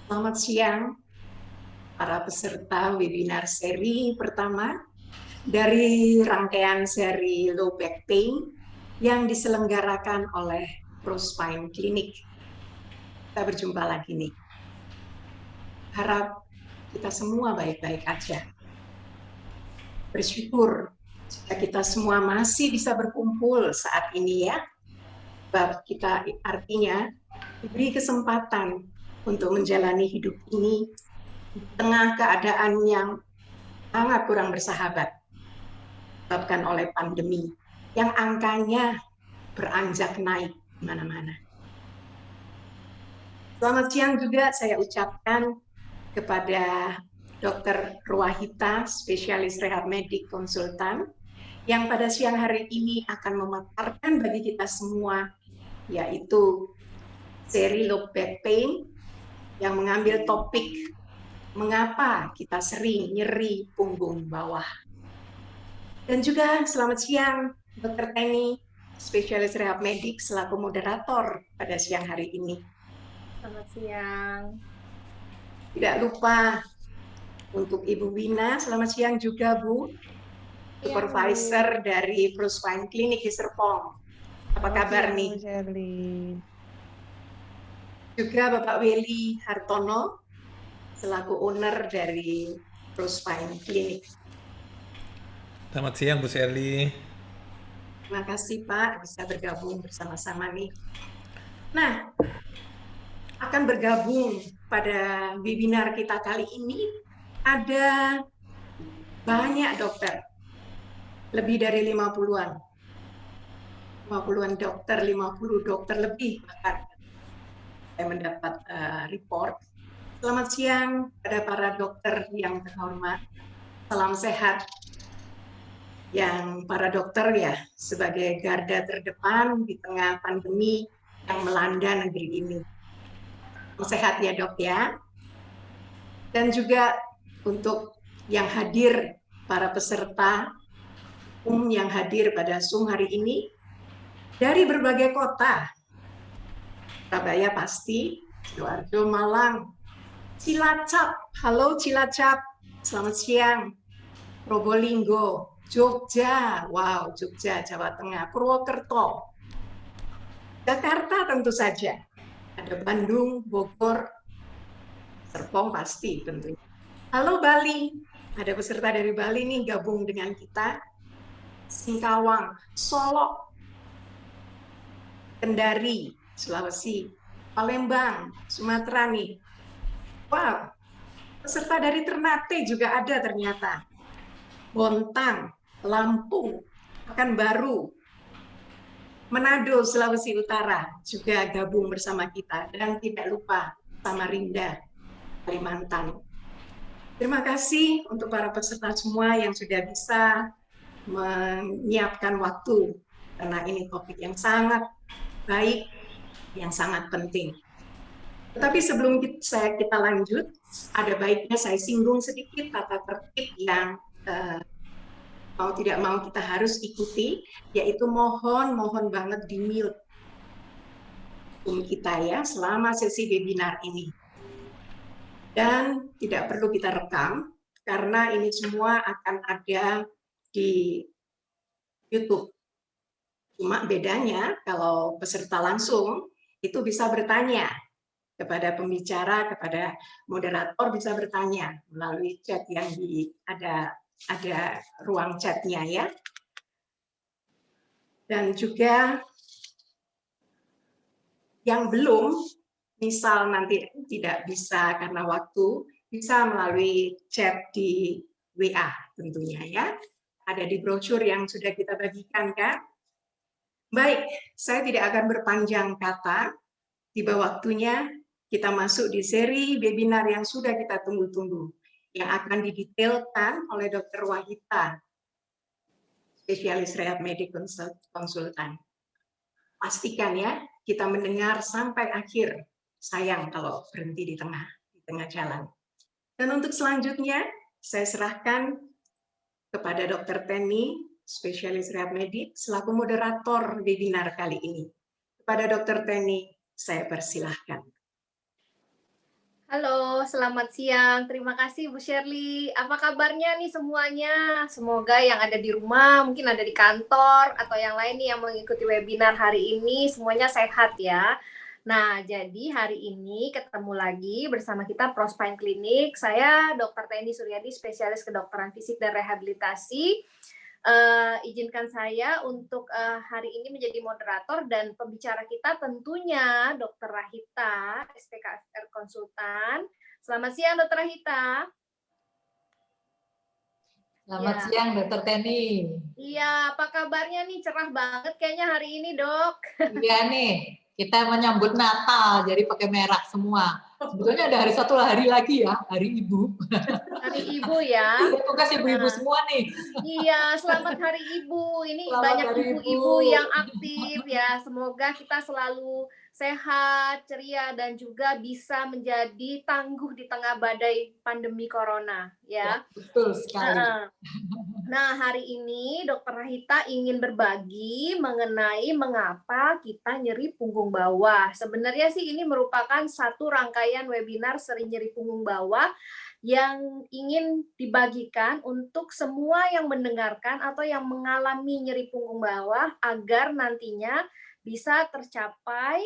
Selamat siang, para peserta webinar seri pertama dari rangkaian seri Low Back Pain yang diselenggarakan oleh ProSpine Clinic. Kita berjumpa lagi nih. Harap kita semua baik-baik aja. Bersyukur jika kita semua masih bisa berkumpul saat ini ya. Sebab kita artinya diberi kesempatan untuk menjalani hidup ini di tengah keadaan yang sangat kurang bersahabat disebabkan oleh pandemi yang angkanya beranjak naik di mana-mana. Selamat siang juga saya ucapkan kepada Dr. Ruwahita, spesialis rehab medik konsultan, yang pada siang hari ini akan memaparkan bagi kita semua, yaitu seri Low Back Pain yang mengambil topik mengapa kita sering nyeri punggung bawah. Dan juga selamat siang Dr. Teni, spesialis rehab medik selaku moderator pada siang hari ini. Selamat siang. Tidak lupa untuk Ibu Wina, selamat siang juga Bu, supervisor dari ProSpine Clinic di Serpong. Apa kabar nih? Juga Bapak Weli Hartono, selaku owner dari ProSpine Clinic. Selamat siang Bu Sherly. Terima kasih Pak bisa bergabung bersama-sama nih. Nah, akan bergabung pada webinar kita kali ini ada banyak dokter, lebih dari 50-an. 50-an dokter, 50 dokter lebih bahkan. Saya mendapat report. Selamat siang pada para dokter yang terhormat. Salam sehat. Yang para dokter ya sebagai garda terdepan di tengah pandemi yang melanda negeri ini. Sehat ya dok ya. Dan juga untuk yang hadir, para peserta yang hadir pada Zoom hari ini dari berbagai kota. Surabaya pasti, Sidoarjo, Malang, Cilacap, halo Cilacap, selamat siang. Probolinggo, Jogja, wow Jogja, Jawa Tengah, Purwokerto, Jakarta tentu saja. Ada Bandung, Bogor, Serpong pasti tentunya. Halo Bali, ada peserta dari Bali nih gabung dengan kita. Singkawang, Solo, Kendari, Sulawesi, Palembang, Sumatera nih. Wow, peserta dari Ternate juga ada ternyata. Bontang, Lampung, Pekanbaru, Manado, Sulawesi Utara juga gabung bersama kita. Dan tidak lupa Samarinda, Kalimantan. Terima kasih untuk para peserta semua yang sudah bisa menyiapkan waktu, karena ini topik yang sangat baik, yang sangat penting. Tetapi sebelum kita lanjut, ada baiknya saya singgung sedikit tata tertib yang mau tidak mau kita harus ikuti, yaitu mohon banget di mute kita ya selama sesi webinar ini. Dan tidak perlu kita rekam, karena ini semua akan ada di YouTube. Cuma bedanya kalau peserta langsung itu bisa bertanya kepada pembicara, kepada moderator, bisa bertanya melalui chat yang ada ruang chatnya ya. Dan juga yang belum, misal nanti tidak bisa karena waktu, bisa melalui chat di WA tentunya ya. Ada di brosur yang sudah kita bagikan kan. Baik, saya tidak akan berpanjang kata. Tiba waktunya kita masuk di seri webinar yang sudah kita tunggu-tunggu, yang akan didetailkan oleh Dr. Wahita, spesialis rehab medik konsultan. Pastikan ya, kita mendengar sampai akhir. Sayang kalau berhenti di tengah jalan. Dan untuk selanjutnya, saya serahkan kepada Dr. Teni, spesialis rehab medik, selaku moderator webinar kali ini. Kepada Dr. Teni, saya persilahkan. Halo, selamat siang. Terima kasih Bu Shirley. Apa kabarnya nih semuanya? Semoga yang ada di rumah, mungkin ada di kantor, atau yang lain nih yang mengikuti webinar hari ini, semuanya sehat ya. Nah, jadi hari ini ketemu lagi bersama kita Prospine Clinic. Saya Dr. Teni Suryadi, spesialis kedokteran fisik dan rehabilitasi. Izinkan saya untuk hari ini menjadi moderator, dan pembicara kita tentunya Dr. Rahita, SPKFR Konsultan. Selamat siang Dr. Rahita. Selamat siang Dr. Teni. Iya, apa kabarnya nih? Cerah banget kayaknya hari ini, Dok. Iya nih, kita menyambut Natal, jadi pakai merah semua. Sebetulnya ada satu hari lagi ya, Hari Ibu. Hari Ibu ya. Iya, tugas ibu-ibu semua nih. Iya, selamat Hari Ibu. Ini Selamat banyak ibu-ibu Ibu. yang aktif ya. Semoga kita selalu sehat, ceria, dan juga bisa menjadi tangguh di tengah badai pandemi corona ya. Betul sekali. Nah, hari ini Dr. Rahita ingin berbagi mengenai mengapa kita nyeri punggung bawah. Sebenarnya sih ini merupakan satu rangkaian webinar seri nyeri punggung bawah yang ingin dibagikan untuk semua yang mendengarkan atau yang mengalami nyeri punggung bawah, agar nantinya bisa tercapai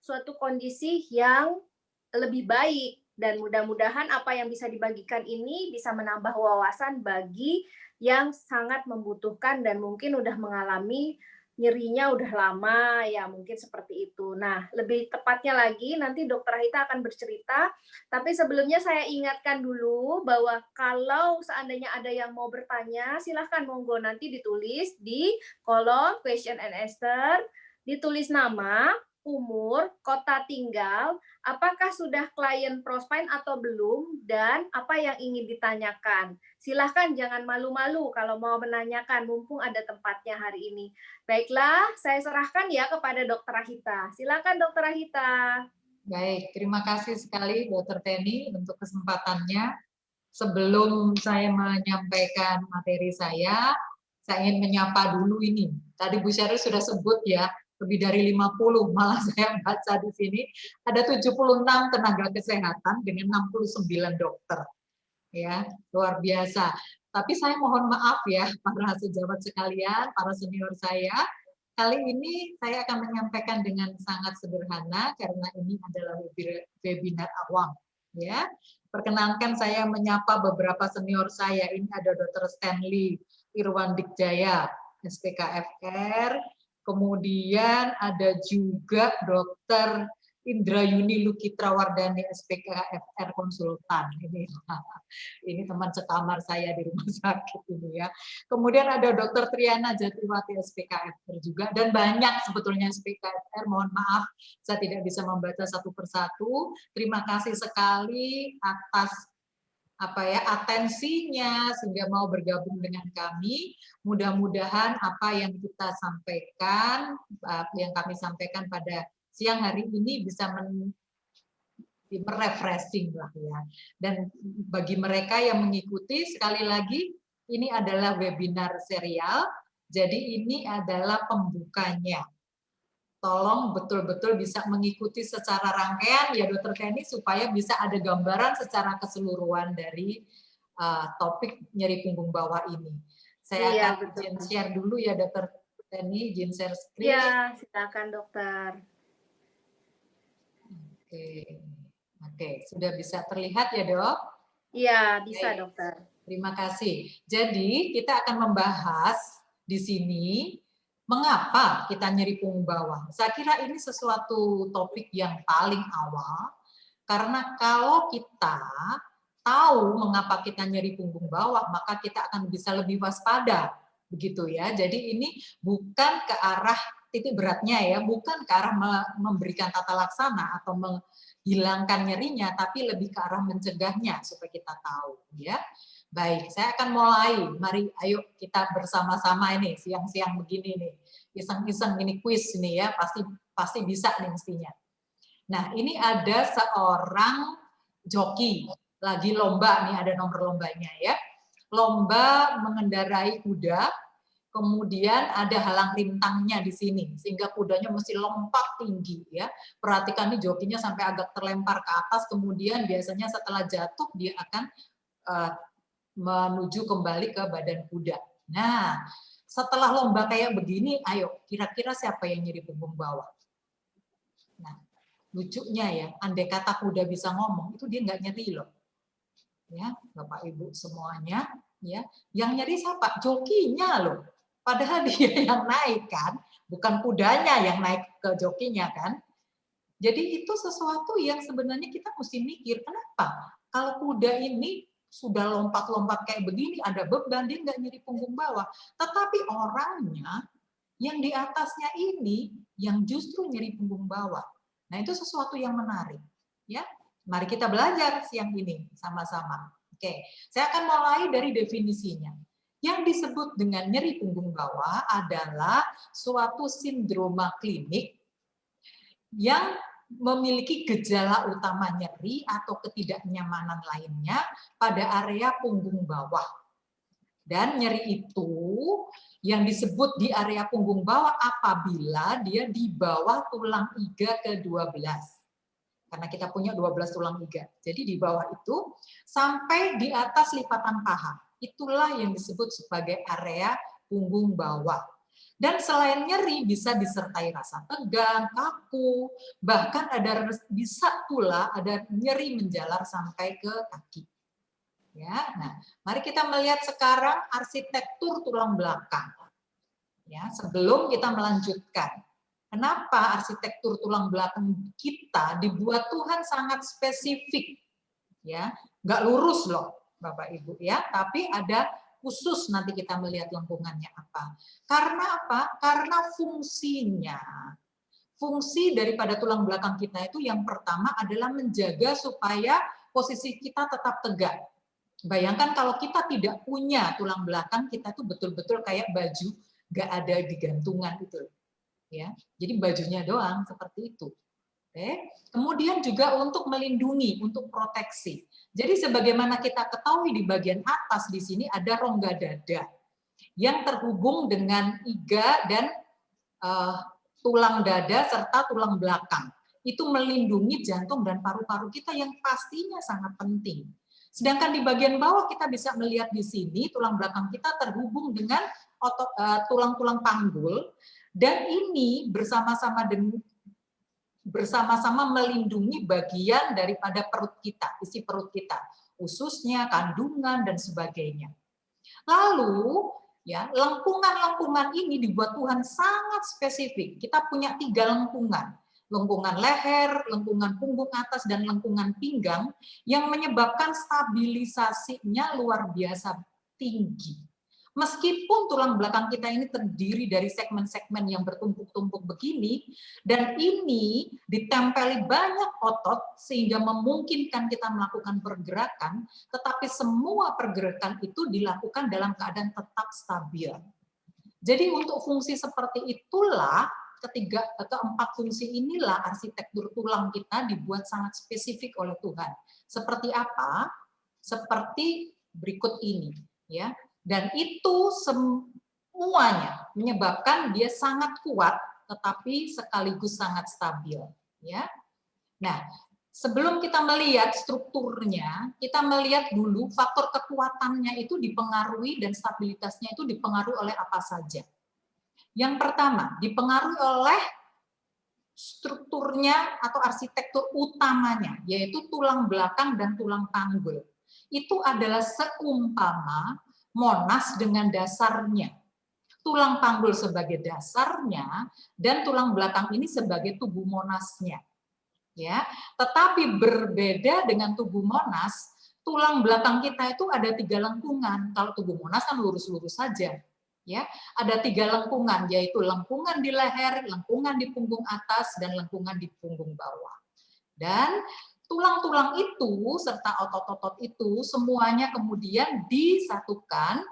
suatu kondisi yang lebih baik. Dan mudah-mudahan apa yang bisa dibagikan ini bisa menambah wawasan bagi yang sangat membutuhkan dan mungkin udah mengalami nyerinya udah lama ya, mungkin seperti itu. Nah, lebih tepatnya lagi nanti Dr. Rahita akan bercerita, tapi sebelumnya saya ingatkan dulu bahwa kalau seandainya ada yang mau bertanya, silahkan monggo nanti ditulis di kolom question and answer, ditulis nama, umur, kota tinggal, apakah sudah klien Prospine atau belum, dan apa yang ingin ditanyakan. Silahkan jangan malu-malu kalau mau menanyakan, mumpung ada tempatnya hari ini. Baiklah, saya serahkan ya kepada Dr. Rahita. Silakan Dr. Rahita. Baik, terima kasih sekali Dr. Teni untuk kesempatannya. Sebelum saya menyampaikan materi saya ingin menyapa dulu ini. Tadi Bu Syaril sudah sebut ya, lebih dari 50, malah saya baca di sini ada 76 tenaga kesehatan dengan 69 dokter. Ya, luar biasa. Tapi saya mohon maaf ya para sejawat sekalian, para senior saya. Kali ini saya akan menyampaikan dengan sangat sederhana karena ini adalah webinar awam. Ya, perkenankan saya menyapa beberapa senior saya. Ini ada Dr. Stanley Irwan Dikjaya, SPKFR. Kemudian ada juga Dr. Indrayuni Lukitrawardani, SPKFR Konsultan. Ini teman sekamar saya di rumah sakit ini ya. Kemudian ada Dr. Triana Jatiwati, SPKFR juga, dan banyak sebetulnya SPKFR. Mohon maaf, saya tidak bisa membaca satu persatu. Terima kasih sekali atas atensinya sehingga mau bergabung dengan kami. Mudah-mudahan apa yang kita sampaikan, yang kami sampaikan pada siang hari ini bisa merefreshing lah ya. Dan bagi mereka yang mengikuti, sekali lagi ini adalah webinar serial, jadi ini adalah pembukanya. tolong betul-betul bisa mengikuti secara rangkaian ya Dokter Teni supaya bisa ada gambaran secara keseluruhan dari topik nyeri punggung bawah ini. Saya Iya, akan betul. izin share dulu ya Dokter Teni, izin share screen. Iya, silakan dokter. Oke, sudah bisa terlihat ya Dok? Iya, bisa Baik. dokter. Terima kasih. Jadi kita akan membahas di sini mengapa kita nyeri punggung bawah. Saya kira ini sesuatu topik yang paling awal karena kalau kita tahu mengapa kita nyeri punggung bawah, maka kita akan bisa lebih waspada, begitu ya. Jadi ini bukan ke arah titik beratnya ya, bukan ke arah memberikan tata laksana atau menghilangkan nyerinya, tapi lebih ke arah mencegahnya supaya kita tahu ya. Baik, saya akan mulai. Mari, ayo kita bersama-sama ini siang-siang begini nih, iseng-iseng ini kuis nih ya, pasti bisa nih mestinya. Nah, ini ada seorang joki lagi lomba nih, ada nomor lombanya ya. Lomba mengendarai kuda, kemudian ada halang rintangnya di sini sehingga kudanya mesti lompat tinggi ya. Perhatikan nih jokinya sampai agak terlempar ke atas, kemudian biasanya setelah jatuh dia akan menuju kembali ke badan kuda. Nah, setelah lomba kayak begini, ayo kira-kira siapa yang nyeri punggung bawah? Nah, lucunya ya, andai kata kuda bisa ngomong, itu dia nggak nyeri loh. Ya, Bapak Ibu semuanya, ya, yang nyeri siapa? Jokinya loh. Padahal dia yang naik kan, bukan kudanya yang naik ke jokinya kan. Jadi itu sesuatu yang sebenarnya kita mesti mikir, kenapa? Kalau kuda ini sudah lompat-lompat kayak begini, ada beban, dia nggak nyeri punggung bawah. Tetapi orangnya yang di atasnya ini yang justru nyeri punggung bawah. Nah, itu sesuatu yang menarik. Ya, mari kita belajar siang ini sama-sama. Oke, saya akan mulai dari definisinya. Yang disebut dengan nyeri punggung bawah adalah suatu sindroma klinik yang memiliki gejala utama nyeri atau ketidaknyamanan lainnya pada area punggung bawah. Dan nyeri itu yang disebut di area punggung bawah apabila dia di bawah tulang iga ke-12. Karena kita punya 12 tulang iga. Jadi di bawah itu sampai di atas lipatan paha. Itulah yang disebut sebagai area punggung bawah. Dan selain nyeri bisa disertai rasa tegang, kaku, bahkan bisa pula ada nyeri menjalar sampai ke kaki. Ya, nah, mari kita melihat sekarang arsitektur tulang belakang. Ya, sebelum kita melanjutkan, kenapa arsitektur tulang belakang kita dibuat Tuhan sangat spesifik, ya, nggak lurus loh, Bapak Ibu ya, tapi ada khusus nanti kita melihat lengkungannya apa. Karena apa? Karena fungsi daripada tulang belakang kita itu yang pertama adalah menjaga supaya posisi kita tetap tegak. Bayangkan kalau kita tidak punya tulang belakang, kita tuh betul-betul kayak baju nggak ada digantungan itu, ya. Jadi bajunya doang seperti itu. Oke. Kemudian juga untuk melindungi, untuk proteksi. Jadi sebagaimana kita ketahui di bagian atas di sini ada rongga dada yang terhubung dengan iga dan tulang dada serta tulang belakang. Itu melindungi jantung dan paru-paru kita yang pastinya sangat penting. Sedangkan di bagian bawah kita bisa melihat di sini tulang belakang kita terhubung dengan tulang-tulang panggul dan ini bersama-sama melindungi bagian daripada perut kita, isi perut kita, ususnya, kandungan dan sebagainya. Lalu ya, lengkungan-lengkungan ini dibuat Tuhan sangat spesifik. Kita punya 3 lengkungan. Lengkungan leher, lengkungan punggung atas, dan lengkungan pinggang yang menyebabkan stabilisasinya luar biasa tinggi. Meskipun tulang belakang kita ini terdiri dari segmen-segmen yang bertumpuk-tumpuk begini, dan ini ditempeli banyak otot sehingga memungkinkan kita melakukan pergerakan, tetapi semua pergerakan itu dilakukan dalam keadaan tetap stabil. Jadi untuk fungsi seperti itulah, keempat fungsi inilah arsitektur tulang kita dibuat sangat spesifik oleh Tuhan. Seperti apa? Seperti berikut ini, ya. Dan itu semuanya menyebabkan dia sangat kuat tetapi sekaligus sangat stabil, ya. Nah, sebelum kita melihat strukturnya, kita melihat dulu faktor kekuatannya itu dipengaruhi dan stabilitasnya itu dipengaruhi oleh apa saja. Yang pertama, dipengaruhi oleh strukturnya atau arsitektur utamanya, yaitu tulang belakang dan tulang panggul. Itu adalah seumpama Monas dengan dasarnya. Tulang panggul sebagai dasarnya dan tulang belakang ini sebagai tubuh Monasnya. Ya, tetapi berbeda dengan tubuh Monas, tulang belakang kita itu ada 3 lengkungan. Kalau tubuh Monas kan lurus-lurus saja. Ya, ada 3 lengkungan, yaitu lengkungan di leher, lengkungan di punggung atas, dan lengkungan di punggung bawah. Dan tulang-tulang itu serta otot-otot itu semuanya kemudian disatukan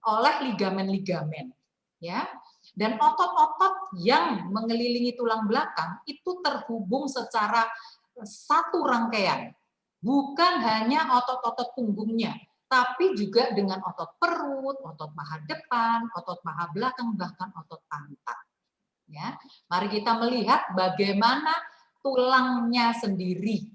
oleh ligamen-ligamen, ya. Dan otot-otot yang mengelilingi tulang belakang itu terhubung secara satu rangkaian, bukan hanya otot-otot punggungnya, tapi juga dengan otot perut, otot paha depan, otot paha belakang, bahkan otot pantat. Ya, mari kita melihat bagaimana tulangnya sendiri.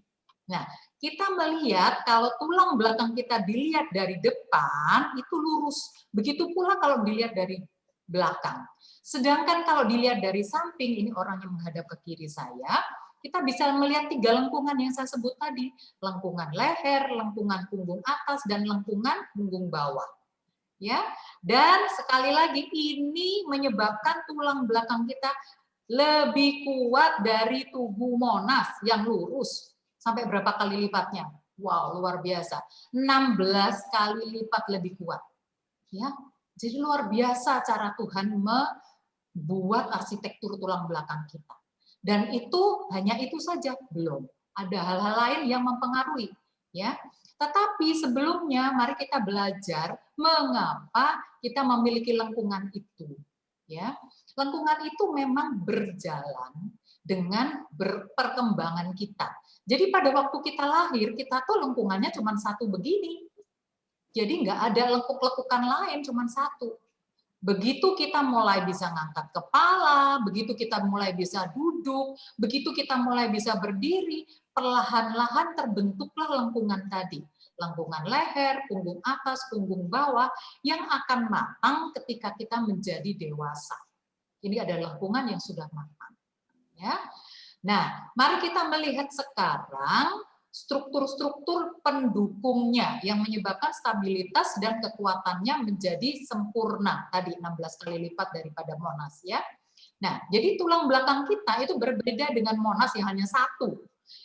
Nah, kita melihat kalau tulang belakang kita dilihat dari depan itu lurus, begitu pula kalau dilihat dari belakang. Sedangkan kalau dilihat dari samping, ini orang yang menghadap ke kiri saya, kita bisa melihat 3 lengkungan yang saya sebut tadi, lengkungan leher, lengkungan punggung atas, dan lengkungan punggung bawah. Ya, dan sekali lagi ini menyebabkan tulang belakang kita lebih kuat dari tubuh Monas yang lurus. Sampai berapa kali lipatnya? Wow, luar biasa. 16 kali lipat lebih kuat. Ya, jadi luar biasa cara Tuhan membuat arsitektur tulang belakang kita. Dan itu hanya itu saja, belum. Ada hal-hal lain yang mempengaruhi, ya. Tetapi sebelumnya mari kita belajar mengapa kita memiliki lengkungan itu, ya. Lengkungan itu memang berjalan dengan perkembangan kita. Jadi pada waktu kita lahir, kita tuh lengkungannya cuma satu begini. Jadi nggak ada lekuk-lekukan lain, cuma satu. Begitu kita mulai bisa ngangkat kepala, begitu kita mulai bisa duduk, begitu kita mulai bisa berdiri, perlahan-lahan terbentuklah lengkungan tadi. Lengkungan leher, punggung atas, punggung bawah, yang akan matang ketika kita menjadi dewasa. Ini adalah lengkungan yang sudah matang. Ya. Nah, mari kita melihat sekarang struktur-struktur pendukungnya yang menyebabkan stabilitas dan kekuatannya menjadi sempurna. Tadi 16 kali lipat daripada Monas, ya. Nah, jadi tulang belakang kita itu berbeda dengan Monas yang hanya satu.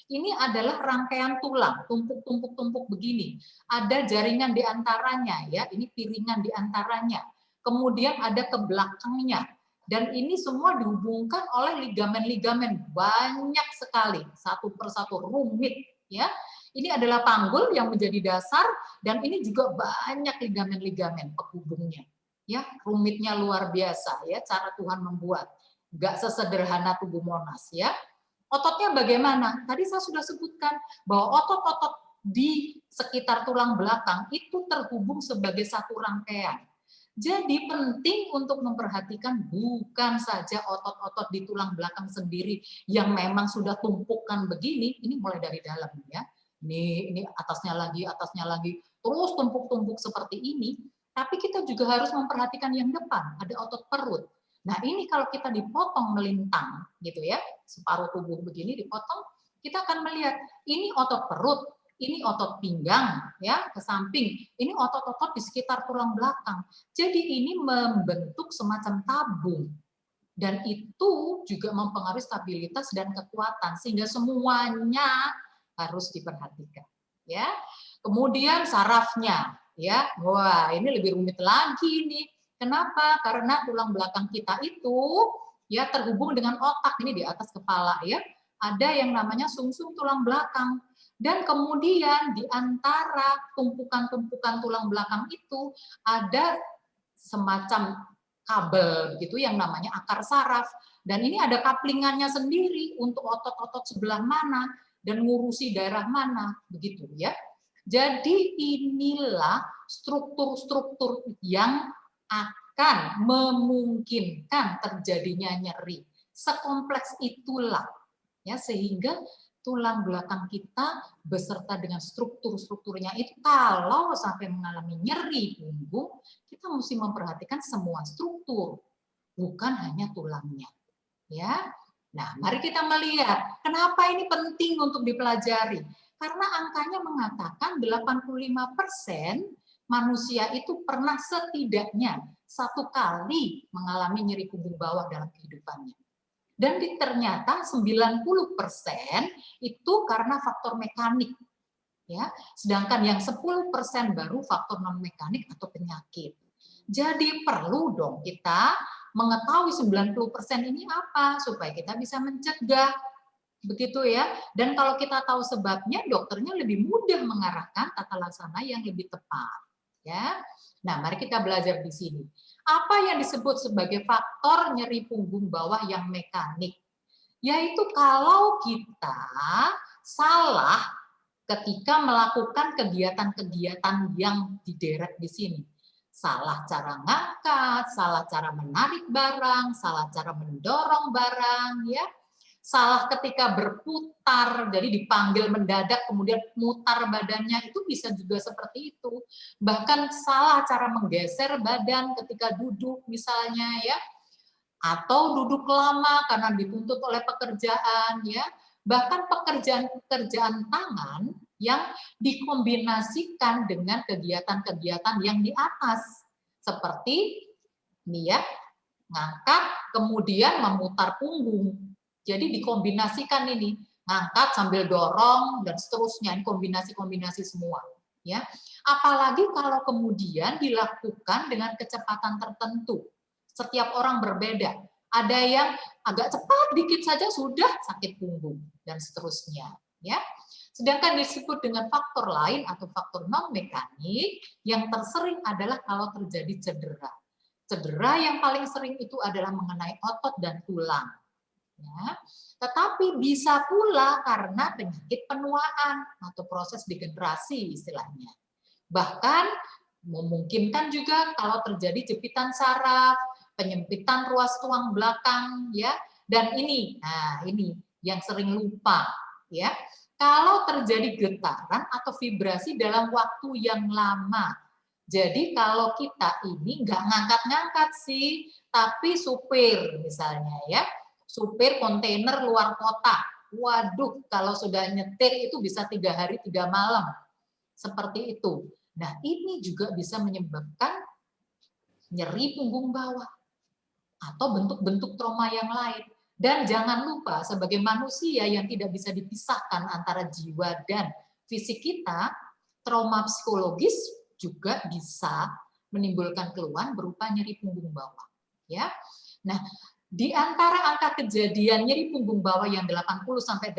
Ini adalah rangkaian tulang, tumpuk-tumpuk-tumpuk begini. Ada jaringan di antaranya, ya. Ini piringan di antaranya. Kemudian ada ke belakangnya. Dan ini semua dihubungkan oleh ligamen-ligamen banyak sekali, satu persatu, rumit, ya. Ini adalah panggul yang menjadi dasar, dan ini juga banyak ligamen-ligamen penghubungnya, ya. Rumitnya luar biasa, ya, cara Tuhan membuat. Nggak sesederhana tubuh Monas, ya. Ototnya bagaimana? Tadi saya sudah sebutkan bahwa otot-otot di sekitar tulang belakang itu terhubung sebagai satu rangkaian. Jadi penting untuk memperhatikan bukan saja otot-otot di tulang belakang sendiri yang memang sudah tumpukan begini, ini mulai dari dalam, ya. Ini atasnya lagi, terus tumpuk-tumpuk seperti ini. Tapi kita juga harus memperhatikan yang depan, ada otot perut. Nah, ini kalau kita dipotong melintang, gitu ya, separuh tubuh begini dipotong, kita akan melihat ini otot perut, ini otot pinggang, ya, ke samping. Ini otot-otot di sekitar tulang belakang. Jadi ini membentuk semacam tabung. Dan itu juga mempengaruhi stabilitas dan kekuatan, sehingga semuanya harus diperhatikan. Ya. Kemudian sarafnya, ya. Wah, ini lebih rumit lagi nih. Kenapa? Karena tulang belakang kita itu ya terhubung dengan otak, ini di atas kepala, ya. Ada yang namanya sumsum tulang belakang. Dan kemudian di antara tumpukan-tumpukan tulang belakang itu ada semacam kabel gitu yang namanya akar saraf. Dan ini ada kaplingannya sendiri untuk otot-otot sebelah mana dan ngurusi daerah mana, begitu ya. Jadi inilah struktur-struktur yang akan memungkinkan terjadinya nyeri. sekompleks itulah ya, sehingga tulang belakang kita beserta dengan struktur-strukturnya itu kalau sampai mengalami nyeri punggung, kita mesti memperhatikan semua struktur, bukan hanya tulangnya. Ya. Nah, mari kita melihat kenapa ini penting untuk dipelajari. Karena angkanya mengatakan 85% manusia itu pernah setidaknya 1 kali mengalami nyeri punggung bawah dalam kehidupannya. Dan ternyata 90% itu karena faktor mekanik. Ya, sedangkan yang 10% baru faktor non mekanik atau penyakit. Jadi perlu dong kita mengetahui 90% ini apa supaya kita bisa mencegah. Begitu ya. Dan kalau kita tahu sebabnya, dokternya lebih mudah mengarahkan tata laksana yang lebih tepat. Ya. Nah, mari kita belajar di sini. Apa yang disebut sebagai faktor nyeri punggung bawah yang mekanik? Yaitu kalau kita salah ketika melakukan kegiatan-kegiatan yang dideret di sini. Salah cara ngangkat, salah cara menarik barang, salah cara mendorong barang, ya. Salah ketika berputar, jadi dipanggil mendadak kemudian mutar badannya, itu bisa juga seperti itu. Bahkan salah cara menggeser badan ketika duduk misalnya, ya, atau duduk lama karena dituntut oleh pekerjaan, ya. Bahkan pekerjaan-pekerjaan tangan yang dikombinasikan dengan kegiatan-kegiatan yang di atas, seperti ini ya, ngangkat kemudian memutar punggung. Jadi dikombinasikan ini, ngangkat sambil dorong dan seterusnya, ini kombinasi-kombinasi semua. Ya, apalagi kalau kemudian dilakukan dengan kecepatan tertentu. Setiap orang berbeda. Ada yang agak cepat dikit saja sudah sakit punggung dan seterusnya. Ya, sedangkan disebut dengan faktor lain atau faktor non mekanik yang tersering adalah kalau terjadi cedera. Cedera yang paling sering itu adalah mengenai otot dan tulang. Ya. Tetapi bisa pula karena penyakit penuaan atau proses degenerasi istilahnya. Bahkan memungkinkan juga kalau terjadi jepitan saraf, penyempitan ruas tulang belakang, ya. Dan ini, nah ini yang sering lupa, ya. Kalau terjadi getaran atau vibrasi dalam waktu yang lama. Jadi kalau kita ini nggak ngangkat-ngangkat sih, tapi supir misalnya ya. Supir kontainer luar kota. Waduh, kalau sudah nyetir itu bisa 3 hari 3 malam. Seperti itu. Nah, ini juga bisa menyebabkan nyeri punggung bawah atau bentuk-bentuk trauma yang lain. Dan jangan lupa, sebagai manusia yang tidak bisa dipisahkan antara jiwa dan fisik kita, trauma psikologis juga bisa menimbulkan keluhan berupa nyeri punggung bawah. Ya, nah, di antara angka kejadian nyeri punggung bawah yang 80–85%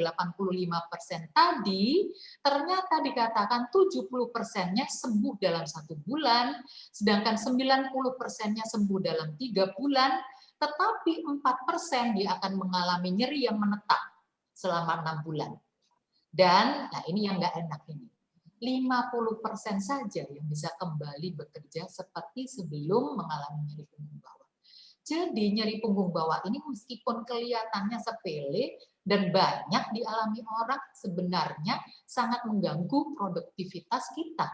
tadi, ternyata dikatakan 70%-nya sembuh dalam 1 bulan, sedangkan 90%-nya sembuh dalam 3 bulan, tetapi 4% dia akan mengalami nyeri yang menetap selama 6 bulan. Dan, nah ini yang nggak enak ini, 50% saja yang bisa kembali bekerja seperti sebelum mengalami nyeri punggung bawah. Jadi nyeri punggung bawah ini meskipun kelihatannya sepele dan banyak dialami orang, sebenarnya sangat mengganggu produktivitas kita.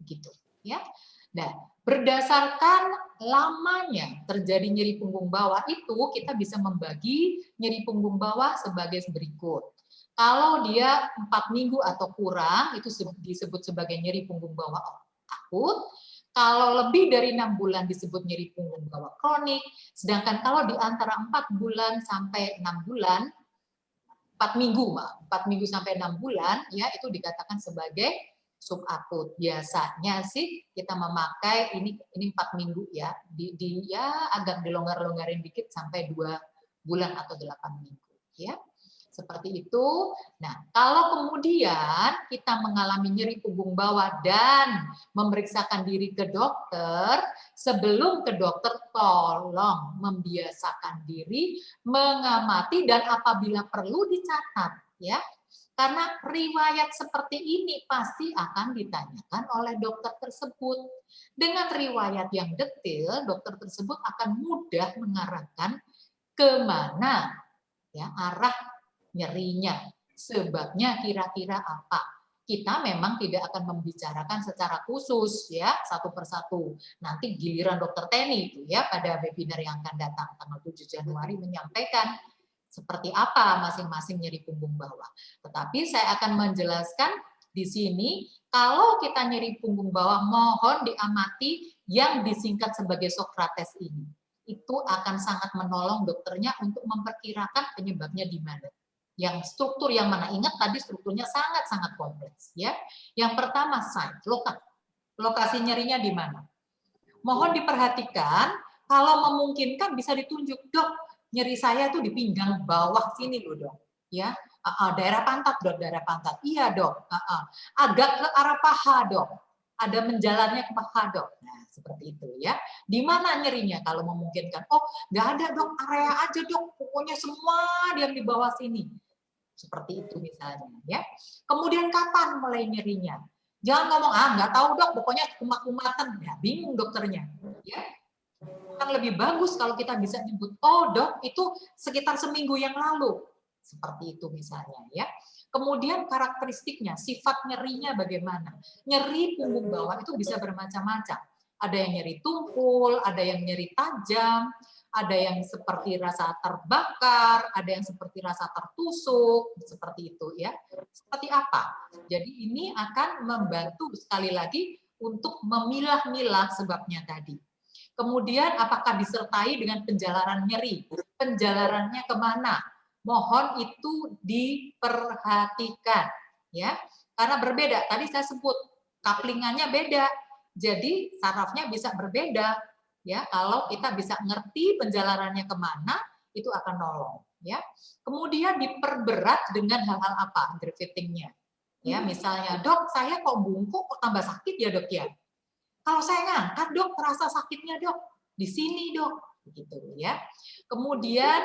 Begitu, ya. Nah, berdasarkan lamanya terjadi nyeri punggung bawah itu, kita bisa membagi nyeri punggung bawah sebagai berikut. Kalau dia 4 minggu atau kurang, itu disebut sebagai nyeri punggung bawah akut. Kalau lebih dari 6 bulan disebut nyeri punggung bawah kronik, sedangkan kalau di antara 4 bulan sampai 6 bulan, 4 minggu sampai 6 bulan, ya itu dikatakan sebagai subakut. Biasanya sih kita memakai ini 4 minggu ya, ya agak dilonggar-longgarin dikit sampai 2 bulan atau 8 minggu, ya. Seperti itu. Nah, kalau kemudian kita mengalami nyeri punggung bawah dan memeriksakan diri ke dokter, sebelum ke dokter tolong membiasakan diri mengamati dan apabila perlu dicatat, ya. Karena riwayat seperti ini pasti akan ditanyakan oleh dokter tersebut. Dengan riwayat yang detail, dokter tersebut akan mudah mengarahkan kemana ya arah nyerinya, sebabnya kira-kira apa. Kita memang tidak akan membicarakan secara khusus ya satu persatu. Nanti giliran Dokter Teni itu ya pada webinar yang akan datang tanggal 7 Januari menyampaikan seperti apa masing-masing nyeri punggung bawah. Tetapi saya akan menjelaskan di sini kalau kita nyeri punggung bawah mohon diamati yang disingkat sebagai Sokrates ini. Itu akan sangat menolong dokternya untuk memperkirakan penyebabnya di mana. Yang struktur yang mana, ingat tadi strukturnya sangat-sangat kompleks ya. Yang pertama site, lokasi nyerinya di mana. Mohon diperhatikan kalau memungkinkan bisa ditunjuk, Dok, nyeri saya tuh di pinggang bawah sini loh, Dok. Ya, daerah pantat, Dok, daerah pantat. Iya, Dok. Agak ke arah paha, Dok. Ada menjalannya ke paha, Dok. Nah, seperti itu ya. Di mana nyerinya kalau memungkinkan? Oh, nggak ada, Dok, area aja, Dok. Pokoknya semua yang di bawah sini. Seperti itu misalnya ya. Kemudian kapan mulai nyerinya? Jangan ngomong nggak tahu Dok, pokoknya kumat-kumatan. Ya, bingung dokternya. Ya. Kan lebih bagus kalau kita bisa nyebut, oh Dok, itu sekitar seminggu yang lalu. Seperti itu misalnya ya. Kemudian karakteristiknya, sifat nyerinya bagaimana? Nyeri punggung bawah itu bisa bermacam-macam. Ada yang nyeri tumpul, ada yang nyeri tajam, ada yang seperti rasa terbakar, ada yang seperti rasa tertusuk, seperti itu ya. Seperti apa? Jadi ini akan membantu sekali lagi untuk memilah-milah sebabnya tadi. Kemudian apakah disertai dengan penjalaran nyeri? Penjalarannya kemana? Mohon itu diperhatikan ya. Karena berbeda. Tadi saya sebut kaplingannya beda. Jadi sarafnya bisa berbeda. Ya, kalau kita bisa ngerti penjalarannya kemana, itu akan nolong. Ya, kemudian diperberat dengan hal-hal apa aggravatingnya. Ya, misalnya Dok, saya kok bungkuk kok tambah sakit ya Dok ya. Kalau saya ngangkat Dok, terasa sakitnya Dok di sini Dok, begitu ya. Kemudian